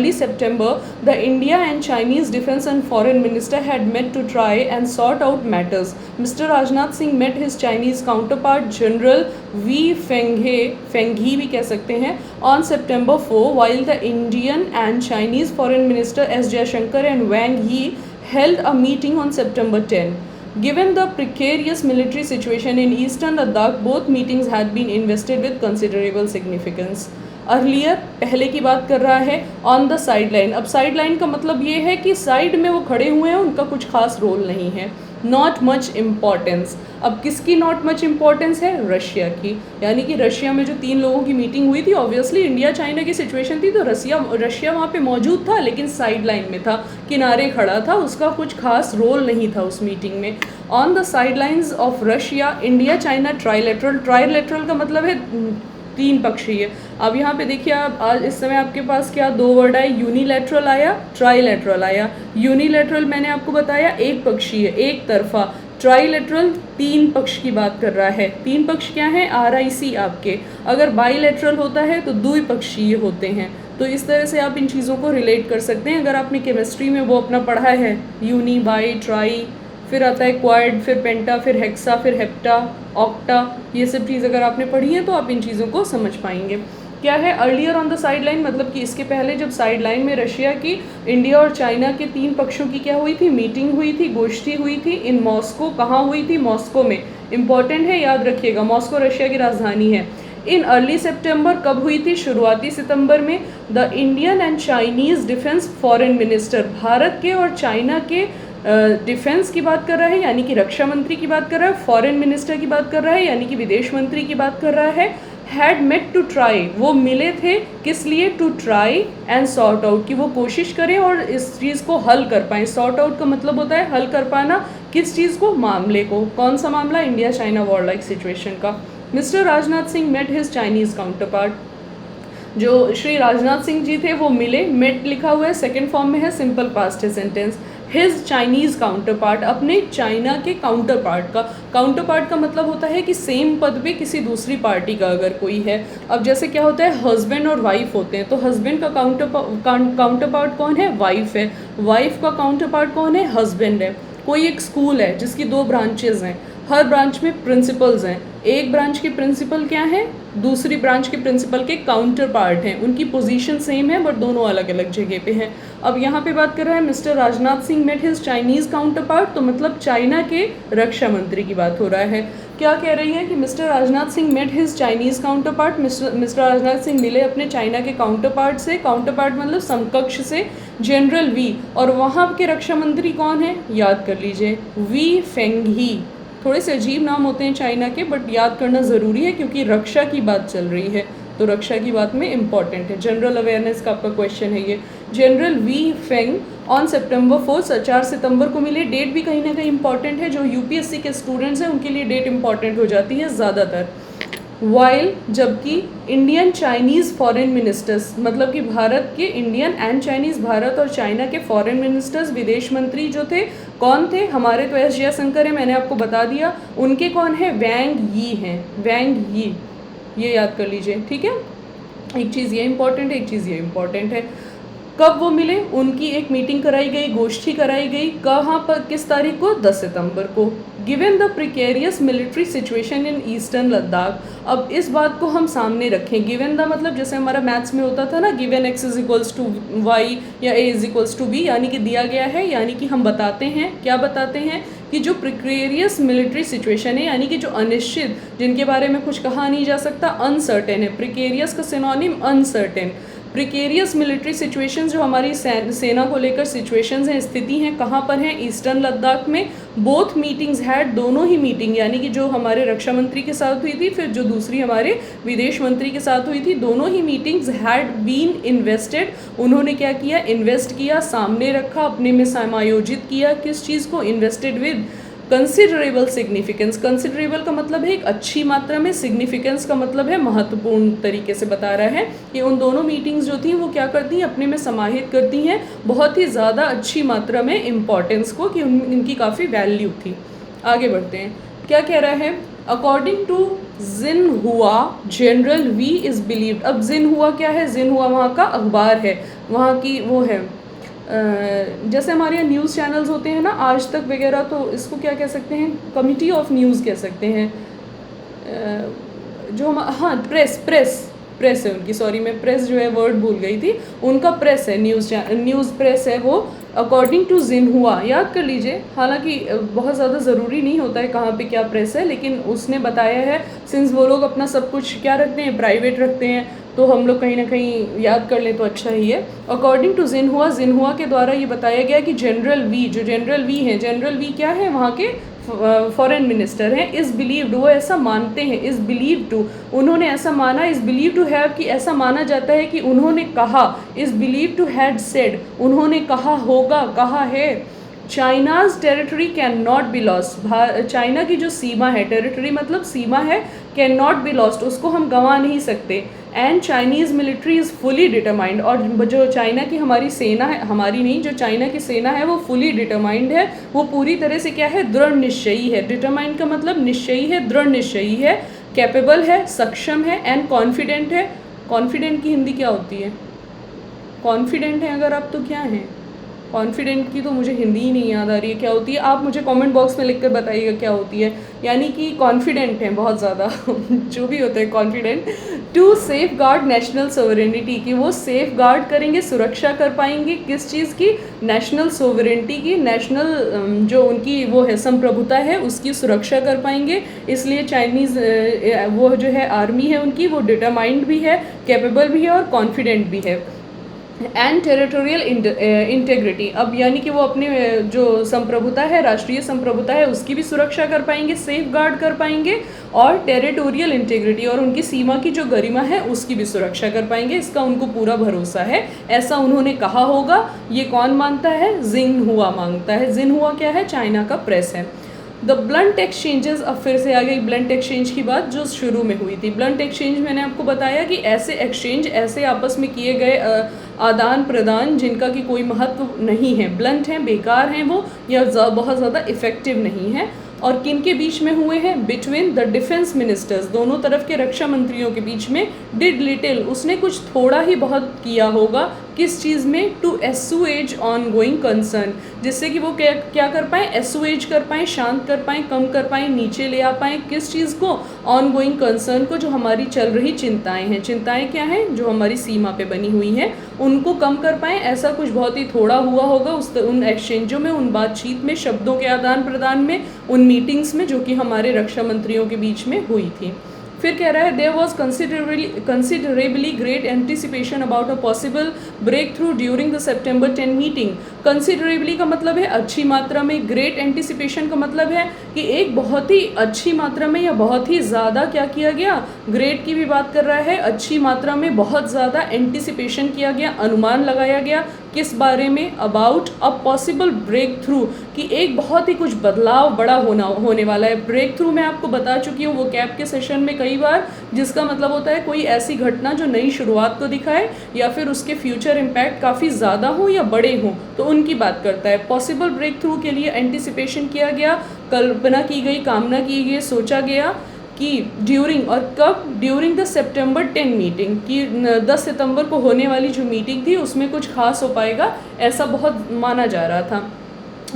[SPEAKER 1] early September, the India and Chinese defense and foreign minister had met to try and sort out matters. Mr. Rajnath Singh met his Chinese counterpart General V. Fenghe भी कह सकते हैं, on September 4, while the Indian and Chinese foreign minister S. Jaishankar and Wang Yi held a meeting on September 10. Given the precarious military situation in eastern Ladakh, both meetings had been invested with considerable significance. Earlier, पहले की बात कर रहा है, on the side line. अब side line का मतलब ये है कि साइड में वो खड़े हुए हैं, उनका कुछ खास रोल नहीं है। नॉट मच इम्पॉर्टेंस, अब किसकी नॉट मच इम्पॉर्टेंस है, रशिया की। यानी कि रशिया में जो 3 लोगों की मीटिंग हुई थी, ऑब्वियसली इंडिया चाइना की सिचुएशन थी, तो रशिया वहाँ पे मौजूद था, लेकिन साइड लाइन में था, किनारे खड़ा था, उसका कुछ खास रोल नहीं था उस मीटिंग में। On the side lines of Russia India China trilateral का मतलब है 3 पक्षीय। अब यहाँ पे देखिए, आप आज इस समय आपके पास क्या 2 वर्ड आए, यूनिलैटरल आया, ट्राइलेटरल आया। यूनिलैटरल मैंने आपको बताया एक पक्षीय, एक तरफा। ट्राइलेटरल 3 पक्ष की बात कर रहा है। 3 पक्ष क्या है, RIC आपके। अगर बाईलेटरल होता है तो द्विपक्षीय होते हैं। तो इस तरह से आप इन चीज़ों को रिलेट कर सकते हैं। अगर आपने केमिस्ट्री में वो अपना पढ़ा है, यूनी, बाई, ट्राई, फिर आता है क्वाड, फिर पेंटा, फिर हेक्सा, फिर हेप्टा, ऑक्टा, ये सब चीज़ अगर आपने पढ़ी है तो आप इन चीज़ों को समझ पाएंगे। क्या है earlier on the side line, मतलब कि इसके पहले जब साइड लाइन में रशिया की, इंडिया और चाइना के 3 पक्षों की क्या हुई थी, मीटिंग हुई थी, गोष्ठी हुई थी इन मॉस्को। कहाँ हुई थी, मॉस्को में। इंपॉर्टेंट है, याद रखिएगा, मॉस्को रशिया की राजधानी है। इन अर्ली सितंबर, कब हुई थी, शुरुआती सितंबर में। The Indian and Chinese defence foreign minister, Bharat के और चाइना के डिफेंस की बात कर रहा है, यानी कि रक्षा मंत्री की बात कर रहा है, फॉरेन मिनिस्टर की बात कर रहा है, यानी कि विदेश मंत्री की बात कर रहा है। हैड मेट टू ट्राई, वो मिले थे किस लिए, to try and sort out, कि वो कोशिश करें और इस चीज़ को हल कर पाएँ। सॉर्ट आउट का मतलब होता है हल कर पाना, किस चीज़ को, मामले को। कौन सा मामला, India China war like situation का। Mister Rajnath Singh met his Chinese counterpart, जो श्री राजनाथ सिंह जी थे वो मिले। मेट लिखा हुआ है, सेकेंड फॉर्म में है, सिंपल पास्ट है sentence. His Chinese counter part, अपने चाइना के काउंटर पार्ट का। काउंटर पार्ट का मतलब होता है कि सेम पद पे किसी दूसरी पार्टी का अगर कोई है। अब जैसे क्या होता है, हस्बैंड और वाइफ होते हैं, तो हस्बैंड का काउंटर पार्ट कौन है, वाइफ है। वाइफ का काउंटर पार्ट कौन है, हस्बैंड है। कोई एक स्कूल है जिसकी 2 ब्रांचेज हैं, हर ब्रांच में प्रिंसिपल्स हैं। एक ब्रांच के प्रिंसिपल क्या है, दूसरी ब्रांच के प्रिंसिपल के काउंटर पार्ट हैं। उनकी पोजीशन सेम है बट दोनों अलग अलग जगह पे हैं। अब यहाँ पे बात कर रहा है mister Rajnath Singh met his Chinese counterpart, तो मतलब चाइना के रक्षा मंत्री की बात हो रहा है। क्या कह रही है कि mister Rajnath Singh met his Chinese counterpart, mister Rajnath Singh मिले अपने चाइना के काउंटर पार्ट से। काउंटर पार्ट मतलब समकक्ष से, जनरल वी। और वहाँ के रक्षा मंत्री कौन है, याद कर लीजिए, वी फेंघी। थोड़े से अजीब नाम होते हैं चाइना के, बट याद करना ज़रूरी है क्योंकि रक्षा की बात चल रही है, तो रक्षा की बात में इम्पॉर्टेंट है। जनरल अवेयरनेस का आपका क्वेश्चन है ये। General Wei Feng on September 4, 4 सितंबर को मिले। डेट भी कहीं ना कहीं इंपॉर्टेंट है, जो यूपीएससी के स्टूडेंट्स हैं उनके लिए डेट इंपॉर्टेंट हो जाती है ज़्यादातर। वाइल, जबकि इंडियन चाइनीज़ फॉरेन मिनिस्टर्स, मतलब कि भारत के इंडियन एंड चाइनीज़, भारत और चाइना के फॉरेन मिनिस्टर्स, विदेश मंत्री जो थे, कौन थे? हमारे तो एस जयशंकर है, मैंने आपको बता दिया। उनके कौन है? वैंग यी हैं, वैंग यी, ये याद कर लीजिए, ठीक है। एक चीज़ ये इंपॉर्टेंट है, एक चीज़ ये इंपॉर्टेंट है। कब वो मिले? उनकी एक मीटिंग कराई गई, गोष्ठी कराई गई, कहाँ पर, किस तारीख को? 10 सितंबर को। Given the precarious military situation in eastern Ladakh, अब इस बात को हम सामने रखें। गिवन द मतलब जैसे हमारा मैथ्स में होता था ना, given x is equals to Y या a is equals to B, यानी कि दिया गया है, यानी कि हम बताते हैं, क्या बताते हैं कि जो प्रिकेरियस मिलिट्री सिचुएशन है, यानी कि जो अनिश्चित, जिनके बारे में कुछ कहा नहीं जा सकता, अनसर्टेन है। प्रिकेरियस का synonym uncertain. Precarious military situations जो हमारी सेना को लेकर सिचुएशंस हैं, स्थिति हैं, कहाँ पर हैं? ईस्टर्न लद्दाख में। बोथ मीटिंग्स हैड, दोनों ही मीटिंग, यानी कि जो हमारे रक्षा मंत्री के साथ हुई थी, फिर जो दूसरी हमारे विदेश मंत्री के साथ हुई थी, दोनों ही मीटिंग्स हैड बीन इन्वेस्टेड, उन्होंने क्या किया? इन्वेस्ट किया, सामने रखा, अपने में समायोजित किया। किस चीज़ को? Invested with considerable significance. Considerable का मतलब है एक अच्छी मात्रा में, सिग्निफिकेंस का मतलब है महत्वपूर्ण तरीके से बता रहा है कि उन दोनों मीटिंग्स जो थी वो क्या करती हैं? अपने में समाहित करती हैं बहुत ही ज़्यादा अच्छी मात्रा में इम्पॉर्टेंस को, कि इनकी काफ़ी वैल्यू थी। आगे बढ़ते हैं, क्या कह रहा है? According to Xinhua general Wei is believed. अब जिनहुआ क्या है? जिनहुआ वहाँ का अखबार है, वहाँ की वो है, जैसे हमारे यहाँ न्यूज़ चैनल्स होते हैं ना, आज तक वगैरह, तो इसको क्या कह सकते हैं? कमिटी ऑफ न्यूज़ कह सकते हैं। जो हम, हाँ, प्रेस है उनकी, सॉरी मैं प्रेस जो है वर्ड भूल गई थी, उनका प्रेस है, न्यूज़ प्रेस है वो। अकॉर्डिंग टू जिनहुआ, याद कर लीजिए, हालांकि बहुत ज़्यादा ज़रूरी नहीं होता है कहाँ पे क्या प्रेस है, लेकिन उसने बताया है, सिंस वो लोग अपना सब कुछ क्या रखते हैं? प्राइवेट रखते हैं, तो हम लोग कहीं ना कहीं याद कर लें तो अच्छा ही है। अकॉर्डिंग टू जिनहुआ के द्वारा ये बताया गया कि जनरल वी, जो जनरल वी हैं, जनरल वी क्या है? वहाँ के फॉरेन मिनिस्टर हैं। इज़ बिलीव्ड, वो ऐसा मानते हैं, इज़ बिलीव टू, उन्होंने ऐसा माना, इज़ बिलीव टू हैव, कि ऐसा माना जाता है कि उन्होंने कहा, is believe to had said, उन्होंने कहा होगा, कहा है। China's territory can not be lost, China की जो सीमा है, टेरिटरी मतलब सीमा है, कैन नॉट बी लॉस्ट, उसको हम गंवा नहीं सकते। And Chinese military is fully determined, और जो चाइना की हमारी सेना है, हमारी नहीं, जो चाइना की सेना है वो फुली डिटरमाइंड है, वो पूरी तरह से क्या है? दृढ़ निश्चयी है। डिटरमाइंड का मतलब निश्चयी है, दृढ़ निश्चयी है, कैपेबल है, सक्षम है, एंड कॉन्फिडेंट है। कॉन्फिडेंट की हिंदी क्या होती है? कॉन्फिडेंट है अगर आप, तो क्या है? कॉन्फिडेंट की तो मुझे हिंदी ही नहीं याद आ रही है, क्या होती है? आप मुझे कमेंट बॉक्स में लिखकर बताइएगा क्या होती है। यानी कि कॉन्फिडेंट हैं बहुत ज़्यादा जो भी होता है confident. To safeguard national sovereignty, की वो सेफ गार्ड करेंगे, सुरक्षा कर पाएंगे, किस चीज़ की? नेशनल सोवरेनिटी की, नेशनल जो उनकी वो है संप्रभुता है, उसकी सुरक्षा कर पाएंगे। इसलिए चाइनीज़ वो जो है आर्मी है उनकी, वो डिटरमाइंड भी है, कैपेबल भी है और कॉन्फिडेंट भी है। एंड टेरिटोरियल इंटेग्रिटी, अब यानी कि वो अपने जो संप्रभुता है, राष्ट्रीय संप्रभुता है, उसकी भी सुरक्षा कर पाएंगे, सेफ गार्ड कर पाएंगे, और टेरिटोरियल इंटेग्रिटी, और उनकी सीमा की जो गरिमा है उसकी भी सुरक्षा कर पाएंगे, इसका उनको पूरा भरोसा है, ऐसा उन्होंने कहा होगा। ये कौन मानता है? जिनहुआ मांगता है। जिनहुआ क्या है? चाइना का प्रेस है। द ब्लंट एक्सचेंजेस, अब फिर से आ गई ब्लंट एक्सचेंज की बात जो शुरू में हुई थी। ब्लंट एक्सचेंज मैंने आपको बताया कि ऐसे एक्सचेंज, ऐसे आपस में किए गए आदान प्रदान जिनका कि कोई महत्व नहीं है, ब्लंट हैं, बेकार हैं वो, या बहुत ज़्यादा इफ़ेक्टिव नहीं है। और किन के बीच में हुए हैं? बिटवीन द डिफेंस मिनिस्टर्स, दोनों तरफ के रक्षा मंत्रियों के बीच में। डिड लिटिल, उसने कुछ थोड़ा ही बहुत किया होगा, किस चीज़ में? टू एसुएज ऑन गोइंग कंसर्न, जिससे कि वो क्या कर पाएँ? एसुएज कर पाएँ, शांत कर पाएँ, कम कर पाएँ, नीचे ले आ पाएँ, किस चीज़ को? ऑन गोइंग कंसर्न को, जो हमारी चल रही चिंताएं हैं। चिंताएं क्या हैं? जो हमारी सीमा पे बनी हुई हैं, उनको कम कर पाएँ। ऐसा कुछ बहुत ही थोड़ा हुआ होगा उन एक्सचेंजों में, उन बातचीत में, शब्दों के आदान प्रदान में, उन मीटिंग्स में जो कि हमारे रक्षा मंत्रियों के बीच में हुई थी। फिर कह रहा है there was considerably great anticipation about a possible breakthrough during the September 10 meeting. Considerably का मतलब है अच्छी मात्रा में, ग्रेट एंटिसिपेशन का मतलब है कि एक बहुत ही अच्छी मात्रा में या बहुत ही ज़्यादा क्या किया गया, ग्रेट की भी बात कर रहा है, अच्छी मात्रा में बहुत ज़्यादा एंटिसिपेशन किया गया, अनुमान लगाया गया किस बारे में, about a possible breakthrough, कि एक बहुत ही कुछ बदलाव बड़ा होने वाला है। ब्रेक थ्रू मैं आपको बता चुकी हूँ वो कैप के सेशन में कई बार, जिसका मतलब होता है कोई ऐसी घटना जो नई शुरुआत को दिखाए या फिर उसके फ्यूचर इम्पैक्ट काफ़ी ज़्यादा हो या बड़े हों, तो उनकी बात करता है। पॉसिबल ब्रेक थ्रू के लिए एंटिसिपेशन किया गया, कल्पना की गई, कामना की गई, सोचा गया कि ड्यूरिंग, और कब, ड्यूरिंग द September 10 मीटिंग, कि 10 सितंबर को होने वाली जो मीटिंग थी उसमें कुछ खास हो पाएगा, ऐसा बहुत माना जा रहा था।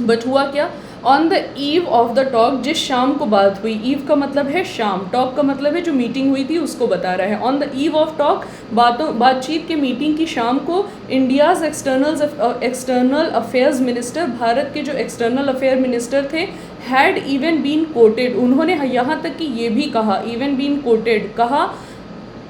[SPEAKER 1] बट हुआ क्या, on the eve of the talk, जिस शाम को बात हुई, ईव का मतलब है शाम, टॉक का मतलब है जो मीटिंग हुई थी उसको बता रहा है। On the eve of talk, बातचीत के मीटिंग की शाम को, India's external affairs minister, Bharat के जो एक्सटर्नल अफेयर मिनिस्टर थे, हैड इवन बीन कोटेड, उन्होंने यहाँ तक कि ये भी कहा, इवन बीन कोटेड, कहा,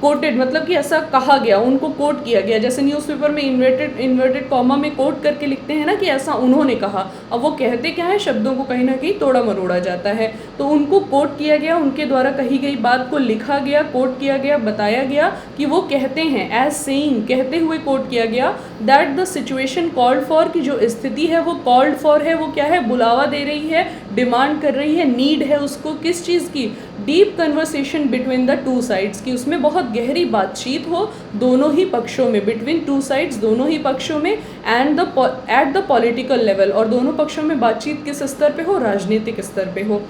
[SPEAKER 1] कोटेड मतलब कि ऐसा कहा गया, उनको कोट किया गया, जैसे न्यूज़पेपर में इन्वर्टेड कॉमा में कोट करके लिखते हैं ना कि ऐसा उन्होंने कहा। अब वो कहते क्या है, शब्दों को कहीं ना कहीं तोड़ा मरोड़ा जाता है, तो उनको कोट किया गया, उनके द्वारा कही गई बात को लिखा गया, कोट किया गया, बताया गया कि वो कहते हैं, एज सेइंग, कहते हुए कोट किया गया, that the situation called for, की जो स्थिति है वो कॉल्ड फॉर है, वो क्या है, बुलावा दे रही है, डिमांड कर रही है, नीड है उसको, किस चीज़ की, deep conversation between the two sides, की उसमें बहुत गहरी बातचीत हो दोनों ही पक्षों में, बिटवीन टू साइड्स, दोनों ही पक्षों में, and at the political level, और दोनों पक्षों में बातचीत किस स्तर पे हो, राजनीतिक स्तर पे हो।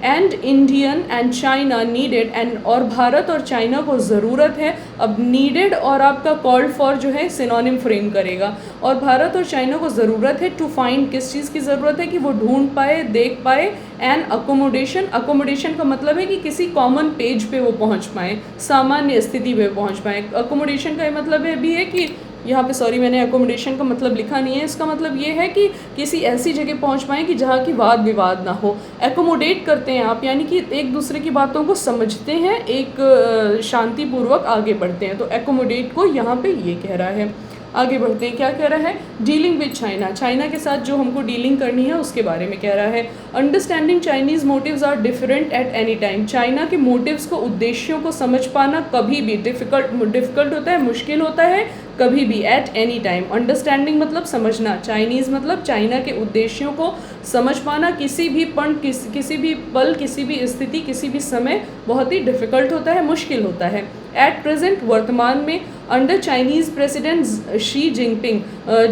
[SPEAKER 1] And Indian and China needed, and और भारत और चाइना को ज़रूरत है, अब नीडेड और आपका कॉल्ड फॉर जो है सिनोनिम फ्रेम करेगा, और भारत और चाइना को ज़रूरत है टू फाइंड, किस चीज़ की ज़रूरत है, कि वो ढूंढ पाए, देख पाए, एंड अकोमोडेशन, अकोमोडेशन का मतलब है कि किसी कॉमन पेज पे वो पहुंच पाएँ, सामान्य स्थिति पे पहुंच पाएँ। अकोमोडेशन का मतलब है भी है कि यहाँ पे, सॉरी मैंने अकोमोडेशन का मतलब लिखा नहीं है, इसका मतलब ये है कि किसी ऐसी जगह पहुँच पाएँ कि जहाँ की वाद विवाद ना हो। एकोमोडेट करते हैं आप, यानी कि एक दूसरे की बातों को समझते हैं, एक शांतिपूर्वक आगे बढ़ते हैं, तो एकोमोडेट को यहाँ पे ये कह रहा है। आगे बढ़ते हैं, क्या कह रहा है, डीलिंग विद चाइना, चाइना के साथ जो हमको डीलिंग करनी है उसके बारे में कह रहा है। Understanding Chinese motives are different at any time, China के मोटिव्स को, उद्देश्यों को समझ पाना कभी भी डिफ़िकल्ट होता है, मुश्किल होता है, कभी भी, एट एनी टाइम। अंडरस्टैंडिंग मतलब समझना, चाइनीज़ मतलब चाइना के उद्देश्यों को समझ पाना किसी भी किसी भी पल, किसी भी स्थिति, किसी भी समय बहुत ही डिफ़िकल्ट होता है, मुश्किल होता है। एट प्रेजेंट, वर्तमान में, under Chinese president Xi Jinping,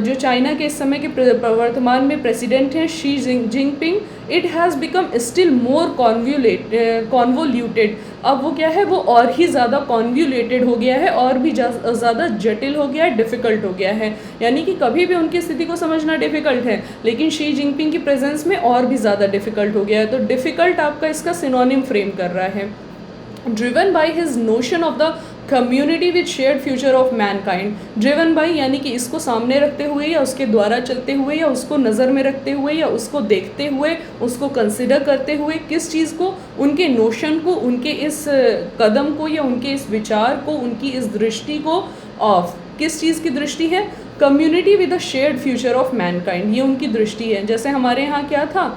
[SPEAKER 1] जो चाइना के इस समय के वर्तमान में प्रेसिडेंट हैं Xi Jinping, it has become still more convoluted, अब वो क्या है, वो और ही ज़्यादा कॉन्वोल्यूटेड हो गया है, और भी ज़्यादा जटिल हो गया है, डिफ़िकल्ट हो गया है, यानी कि कभी भी उनकी स्थिति को समझना डिफ़िकल्ट है, लेकिन शी जिनपिंग की प्रेजेंस में और भी ज़्यादा डिफ़िकल्ट हो गया है, तो डिफ़िकल्ट आपका इसका सिनोनिम फ्रेम कर रहा है। Driven by his notion of the community with shared future of Mankind, driven by यानी कि इसको सामने रखते हुए, या उसके द्वारा चलते हुए, या उसको नज़र में रखते हुए, या उसको देखते हुए, उसको कंसिडर करते हुए, किस चीज़ को, उनके नोशन को, उनके इस कदम को, या उनके इस विचार को, उनकी इस दृष्टि को, ऑफ, किस चीज़ की दृष्टि है, community with a shared future of Mankind, ये उनकी दृष्टि है। जैसे हमारे यहाँ क्या था,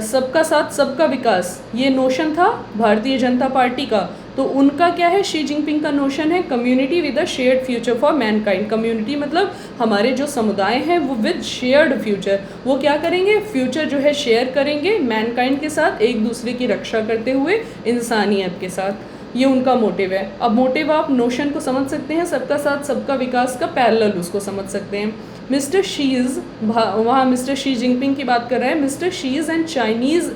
[SPEAKER 1] सबका साथ सबका विकास, ये नोशन था भारतीय जनता पार्टी का, तो उनका क्या है, शी जिनपिंग का नोशन है community with a shared future for Mankind. Community मतलब हमारे जो समुदाय हैं वो विद शेयर्ड फ्यूचर, वो क्या करेंगे, फ्यूचर जो है शेयर करेंगे मैनकाइंड के साथ, एक दूसरे की रक्षा करते हुए इंसानियत के साथ, ये उनका मोटिव है। अब मोटिव आप नोशन को समझ सकते हैं, सबका साथ सबका विकास का पैरेलल उसको समझ सकते हैं। मिस्टर शीज़, वहाँ मिस्टर शी जिनपिंग की बात कर रहे हैं, mister she's and Chinese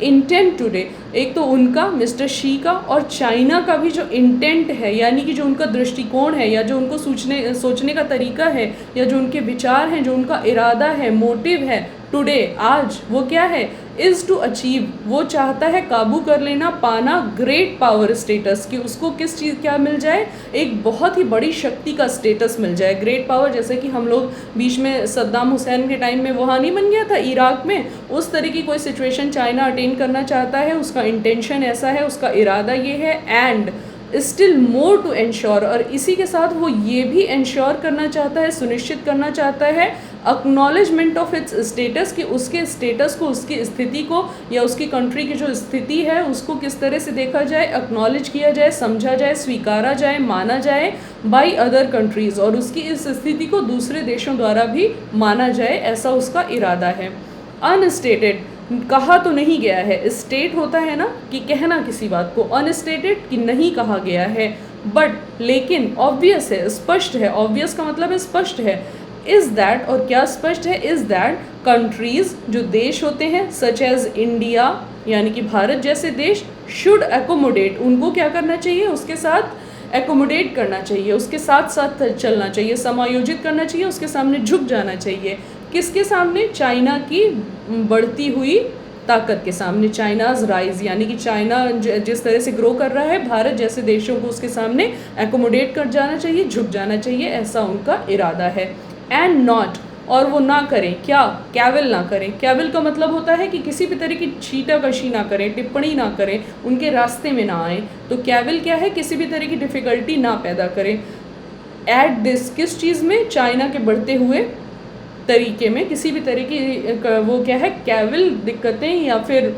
[SPEAKER 1] intent today, एक तो उनका मिस्टर शी का और चाइना का भी जो इंटेंट है, यानी कि जो उनका दृष्टिकोण है, या जो उनको सोचने का तरीका है, या जो उनके विचार हैं, जो उनका इरादा है, मोटिव है, टुडे आज, वो क्या है, इज़ टू अचीव, वो चाहता है काबू कर लेना, पाना ग्रेट पावर स्टेटस, कि उसको किस चीज़ क्या मिल जाए, एक बहुत ही बड़ी शक्ति का स्टेटस मिल जाए। ग्रेट पावर, जैसे कि हम लोग बीच में सद्दाम हुसैन के टाइम में वहाँ नहीं बन गया था इराक में, उस तरह की कोई सिचुएशन चाइना अटेन करना चाहता है, उसका उसका इंटेंशन ऐसा है, उसका इरादा ये है, and still more to ensure, और इसी के साथ वो ये भी इंश्योर करना चाहता है, सुनिश्चित करना चाहता है एक्नॉलेजमेंट ऑफ इट्स स्टेटस, कि उसके स्टेटस को, उसकी स्थिति को, या उसकी कंट्री की जो स्थिति है उसको किस तरह से देखा जाए, एक्नॉलेज किया जाए, समझा जाए, स्वीकारा जाए, माना जाए बाई अदर कंट्रीज़, और उसकी इस स्थिति को दूसरे देशों द्वारा भी माना जाए, ऐसा उसका इरादा है। अनस्टेटेड, कहा तो नहीं गया है, स्टेट होता है ना कि कहना किसी बात को, अनस्टेटेड कि नहीं कहा गया है, बट लेकिन ऑब्वियस है, स्पष्ट है, ऑब्वियस का मतलब है स्पष्ट है, इज़ दैट, और क्या स्पष्ट है, इज़ दैट कंट्रीज़, जो देश होते हैं, सच एज इंडिया यानी कि भारत जैसे देश, शुड एकोमोडेट, उनको क्या करना चाहिए, उसके साथ एकोमोडेट करना चाहिए, उसके साथ साथ चलना चाहिए, समायोजित करना चाहिए, उसके सामने झुक जाना चाहिए, किसके सामने, चाइना की बढ़ती हुई ताकत के सामने, चाइनाज राइज, यानी कि चाइना जिस तरह से ग्रो कर रहा है, भारत जैसे देशों को उसके सामने एकोमोडेट कर जाना चाहिए, झुक जाना चाहिए, ऐसा उनका इरादा है। एंड नॉट, और वो ना करें, क्या, कैविल ना करें, कैविल का मतलब होता है कि किसी भी तरह की छीटाकशी ना करें, टिप्पणी ना करें, उनके रास्ते में ना आए, तो कैविल क्या है, किसी भी तरह की डिफ़िकल्टी ना पैदा करें। एट दिस, किस चीज़ में, चाइना के बढ़ते हुए तरीके में, किसी भी तरह की वो क्या है, कैविल, दिक्कतें, या फिर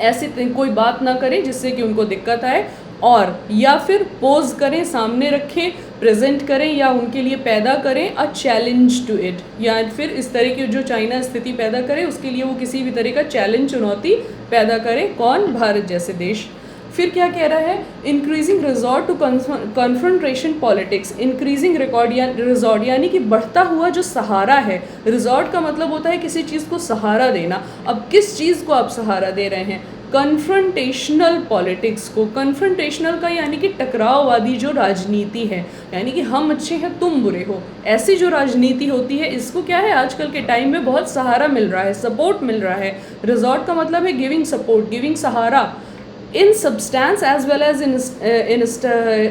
[SPEAKER 1] ऐसी कोई बात ना करें जिससे कि उनको दिक्कत आए, और या फिर पोज करें, सामने रखें, प्रेजेंट करें, या उनके लिए पैदा करें अ चैलेंज टू इट, या फिर इस तरह की जो चाइना स्थिति पैदा करे उसके लिए वो किसी भी तरह का चैलेंज, चुनौती पैदा करे, कौन, भारत जैसे देश। फिर क्या कह रहा है, increasing resort to confrontation politics, increasing resort यानी कि बढ़ता हुआ जो सहारा है, रिजॉर्ट का मतलब होता है किसी चीज़ को सहारा देना, अब किस चीज़ को आप सहारा दे रहे हैं, कन्फ्रंटेशनल पॉलिटिक्स को, कन्फ्रंटेशनल का यानी कि टकराववादी जो राजनीति है, यानी कि हम अच्छे हैं तुम बुरे हो, ऐसी जो राजनीति होती है, इसको क्या है, आजकल के टाइम में बहुत सहारा मिल रहा है, सपोर्ट मिल रहा है। रिजॉर्ट का मतलब है गिविंग सपोर्ट, गिविंग सहारा, in substance as well as in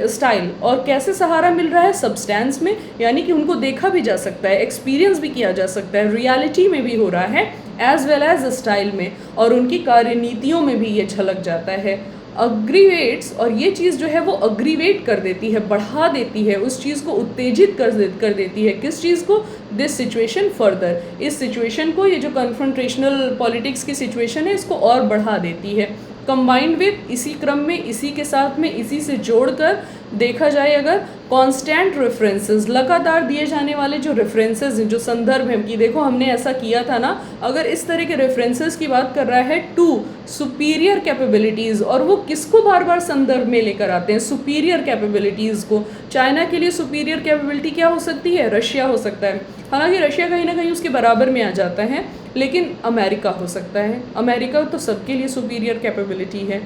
[SPEAKER 1] style, और कैसे सहारा मिल रहा है, सब्सटेंस में, यानी कि उनको देखा भी जा सकता है, एक्सपीरियंस भी किया जा सकता है, रियलिटी में भी हो रहा है, एज वेल एज स्टाइल में, और उनकी कार्यनीतियों में भी ये झलक जाता है। अग्रीवेट्स, और ये चीज़ जो है वो अग्रीवेट कर देती है, बढ़ा देती है, उस चीज़ को उत्तेजित कर देती है, किस चीज़ को, दिस सिचुएशन फर्दर, इस सिचुएशन को, ये जो कन्फ्रंटेशनल पॉलिटिक्स की सिचुएशन है इसको और बढ़ा देती है। कंबाइंड विद, इसी क्रम में, इसी के साथ में, इसी से जोड़कर देखा जाए अगर, कांस्टेंट रेफरेंसेस, लगातार दिए जाने वाले जो रेफरेंसेस हैं, जो संदर्भ हैं कि देखो हमने ऐसा किया था ना, अगर इस तरह के रेफरेंसेस की बात कर रहा है, टू सुपीरियर कैपेबिलिटीज़, और वो किसको बार बार संदर्भ में लेकर आते हैं, सुपीरियर कैपेबिलिटीज़ को। चाइना के लिए सुपीरियर कैपेबिलिटी क्या हो सकती है, रशिया हो सकता है, हालांकि रशिया कहीं ना कहीं उसके बराबर में आ जाता है, लेकिन अमेरिका हो सकता है, अमेरिका तो सबके लिए सुपीरियर कैपेबिलिटी है।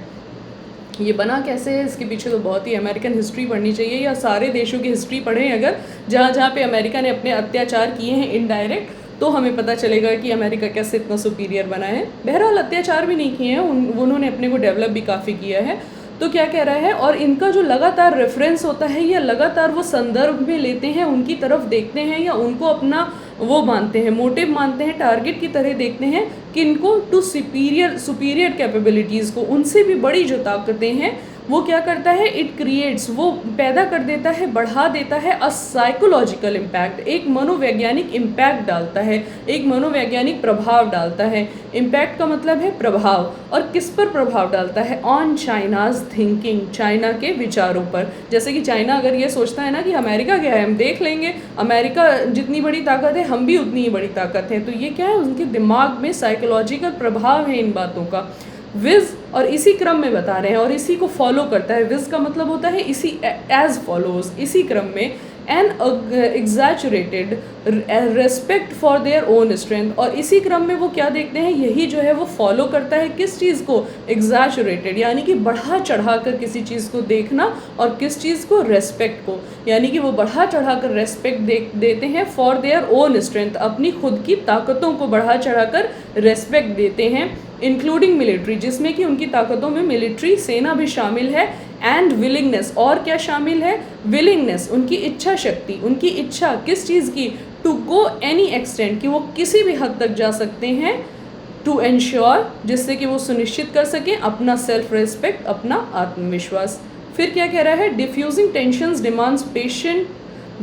[SPEAKER 1] ये बना कैसे है, इसके पीछे तो बहुत ही अमेरिकन हिस्ट्री पढ़नी चाहिए, या सारे देशों की हिस्ट्री पढ़ें अगर, जहाँ जहाँ पे अमेरिका ने अपने अत्याचार किए हैं इनडायरेक्ट, तो हमें पता चलेगा कि अमेरिका कैसे इतना सुपीरियर बना है। बहरहाल अत्याचार भी नहीं किए हैं, उन्होंने अपने को डेवलप भी काफ़ी किया है। तो क्या कह रहा है, और इनका जो लगातार रेफरेंस होता है, या लगातार वो संदर्भ में लेते हैं, उनकी तरफ देखते हैं, या उनको अपना वो मानते हैं, मोटिव मानते हैं, टारगेट की तरह देखते हैं कि इनको टू सुपीरियर कैपेबिलिटीज़ को, उनसे भी बड़ी जो ताकतें हैं, वो क्या करता है, इट क्रिएट्स, वो पैदा कर देता है, बढ़ा देता है अ साइकोलॉजिकल इम्पैक्ट, एक मनोवैज्ञानिक इम्पैक्ट डालता है, एक मनोवैज्ञानिक प्रभाव डालता है। इम्पैक्ट का मतलब है प्रभाव, और किस पर प्रभाव डालता है, ऑन चाइनाज थिंकिंग, चाइना के विचारों पर। जैसे कि चाइना अगर ये सोचता है ना कि अमेरिका क्या है, हम देख लेंगे, अमेरिका जितनी बड़ी ताकत है हम भी उतनी ही बड़ी ताकत है, तो ये क्या है, उनके दिमाग में साइकोलॉजिकल प्रभाव है इन बातों का। विज, और इसी क्रम में बता रहे हैं, और इसी को फॉलो करता है, विज का मतलब होता है इसी, एज फॉलोज, इसी क्रम में, an exaggerated respect for their own strength, और इसी क्रम में वो क्या देखते हैं, यही जो है वो फॉलो करता है किस चीज़ को, एग्जैचुरेटेड, यानी कि बढ़ा चढ़ा कर किसी चीज़ को देखना, और किस चीज़ को, रेस्पेक्ट को, यानी कि वो बढ़ा चढ़ा कर रेस्पेक्ट देते हैं फॉर देयर ओन स्ट्रेंथ, अपनी खुद की ताकतों को बढ़ा चढ़ा कर रेस्पेक्ट देते हैं, इंक्लूडिंग मिलिट्री, जिसमें कि उनकी ताकतों में मिलिट्री, सेना भी शामिल है, एंड विलिंगनेस, और क्या शामिल है, विलिंगनेस, उनकी इच्छा शक्ति, उनकी इच्छा किस चीज़ की, टू गो एनी एक्सटेंट, कि वो किसी भी हद तक जा सकते हैं, टू एंश्योर, जिससे कि वो सुनिश्चित कर सकें अपना सेल्फ रेस्पेक्ट, अपना आत्मविश्वास। फिर क्या कह रहा है, defusing tensions demands patient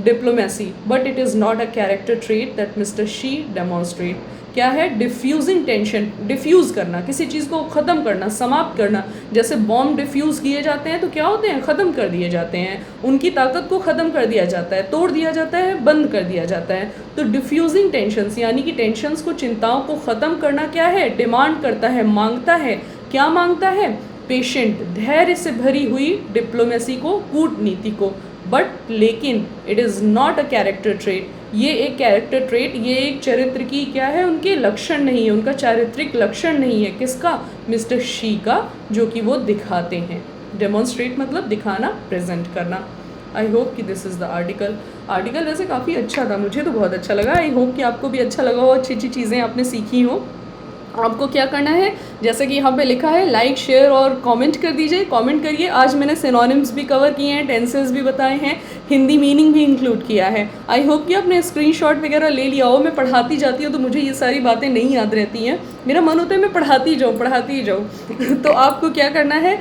[SPEAKER 1] diplomacy but it is not a character trait that mister Xi demonstrate. क्या है, डिफ्यूजिंग टेंशन, डिफ्यूज़ करना, किसी चीज़ को ख़त्म करना, समाप्त करना। जैसे बॉम्ब डिफ्यूज़ किए जाते हैं तो क्या होते हैं, ख़त्म कर दिए जाते हैं, उनकी ताकत को ख़त्म कर दिया जाता है, तोड़ दिया जाता है, बंद कर दिया जाता है। तो डिफ्यूजिंग टेंशंस यानी कि टेंशंस को, चिंताओं को ख़त्म करना क्या है, डिमांड करता है, मांगता है। क्या मांगता है, पेशेंट, धैर्य से भरी हुई डिप्लोमेसी को, कूटनीति को। बट लेकिन it is not a character trait, ये एक कैरेक्टर ट्रेट, ये एक चरित्र की क्या है, उनके लक्षण नहीं है, उनका चारित्रिक लक्षण नहीं है। किसका, मिस्टर शी का, जो कि वो दिखाते हैं। डेमोन्स्ट्रेट मतलब दिखाना, प्रेजेंट करना। आई होप कि this is the article. Article वैसे काफ़ी अच्छा था, मुझे तो बहुत अच्छा लगा। आई होप कि आपको भी अच्छा लगा हो, अच्छी अच्छी चीज़ें आपने सीखी हो। आपको क्या करना है, जैसे कि यहाँ पे लिखा है, लाइक शेयर और कमेंट कर दीजिए, कमेंट करिए। आज मैंने सिनोनिम्स भी कवर किए हैं, टेंसेस भी बताए हैं, हिंदी मीनिंग भी इंक्लूड किया है। आई होप कि आपने स्क्रीनशॉट वगैरह ले लिया हो। मैं पढ़ाती जाती हूँ तो मुझे ये सारी बातें नहीं याद रहती हैं, मेरा मन होता है मैं पढ़ाती जाऊँ तो आपको क्या करना है,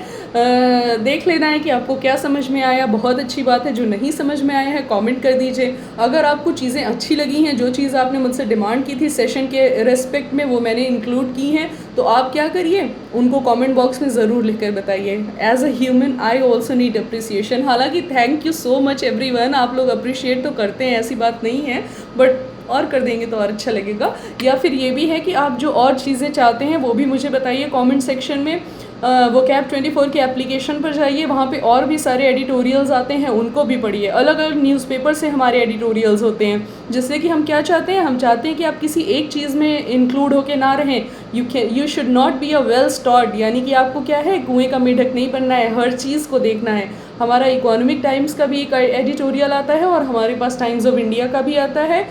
[SPEAKER 1] देख लेना है कि आपको क्या समझ में आया। बहुत अच्छी बात है, जो नहीं समझ में आया है कमेंट कर दीजिए। अगर आपको चीज़ें अच्छी लगी हैं, जो चीज़ आपने मुझसे डिमांड की थी सेशन के रेस्पेक्ट में, वो मैंने इंक्लूड की हैं, तो आप क्या करिए, उनको कमेंट बॉक्स में ज़रूर लिख कर बताइए। As a human I also need appreciation. हालांकि thank you so much everyone, आप लोग अप्रिशिएट तो करते हैं, ऐसी बात नहीं है, बट और कर देंगे तो और अच्छा लगेगा। या फिर ये भी है कि आप जो और चीज़ें चाहते हैं वो भी मुझे बताइए कमेंट सेक्शन में। vocab 24 के एप्लीकेशन पर जाइए, वहाँ पे और भी सारे एडिटोरियल्स आते हैं, उनको भी पढ़िए। अलग अलग न्यूज़पेपर से हमारे एडिटोरियल्स होते हैं, जिससे कि हम क्या चाहते हैं, हम चाहते हैं कि आप किसी एक चीज़ में इंक्लूड होके ना रहें। You should not be a well stored, यानी कि आपको क्या है, कुएं का मेढक नहीं बनना है, हर चीज़ को देखना है। हमारा इकोनॉमिक टाइम्स का भी एक एडिटोरियल आता है और हमारे पास टाइम्स ऑफ इंडिया का भी आता है,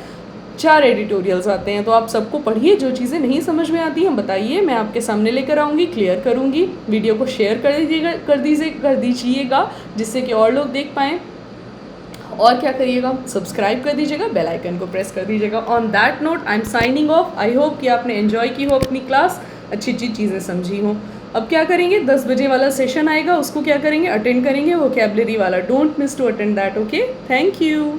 [SPEAKER 1] 4 एडिटोरियल्स आते हैं। तो आप सबको पढ़िए, जो चीज़ें नहीं समझ में आती हैं बताइए, मैं आपके सामने लेकर आऊँगी, क्लियर करूँगी। वीडियो को शेयर कर दीजिएगा जिससे कि और लोग देख पाएँ। और क्या करिएगा, सब्सक्राइब कर दीजिएगा, बेल आइकन को प्रेस कर दीजिएगा। On that note I am signing off. I hope कि आपने एंजॉय की हो अपनी क्लास, अच्छी अच्छी चीज़ें समझी हों। अब क्या करेंगे, 10 बजे वाला सेशन आएगा, उसको क्या करेंगे, अटेंड करेंगे, वोकैबुलरी वाला। Don't miss to attend that. Okay, thank you.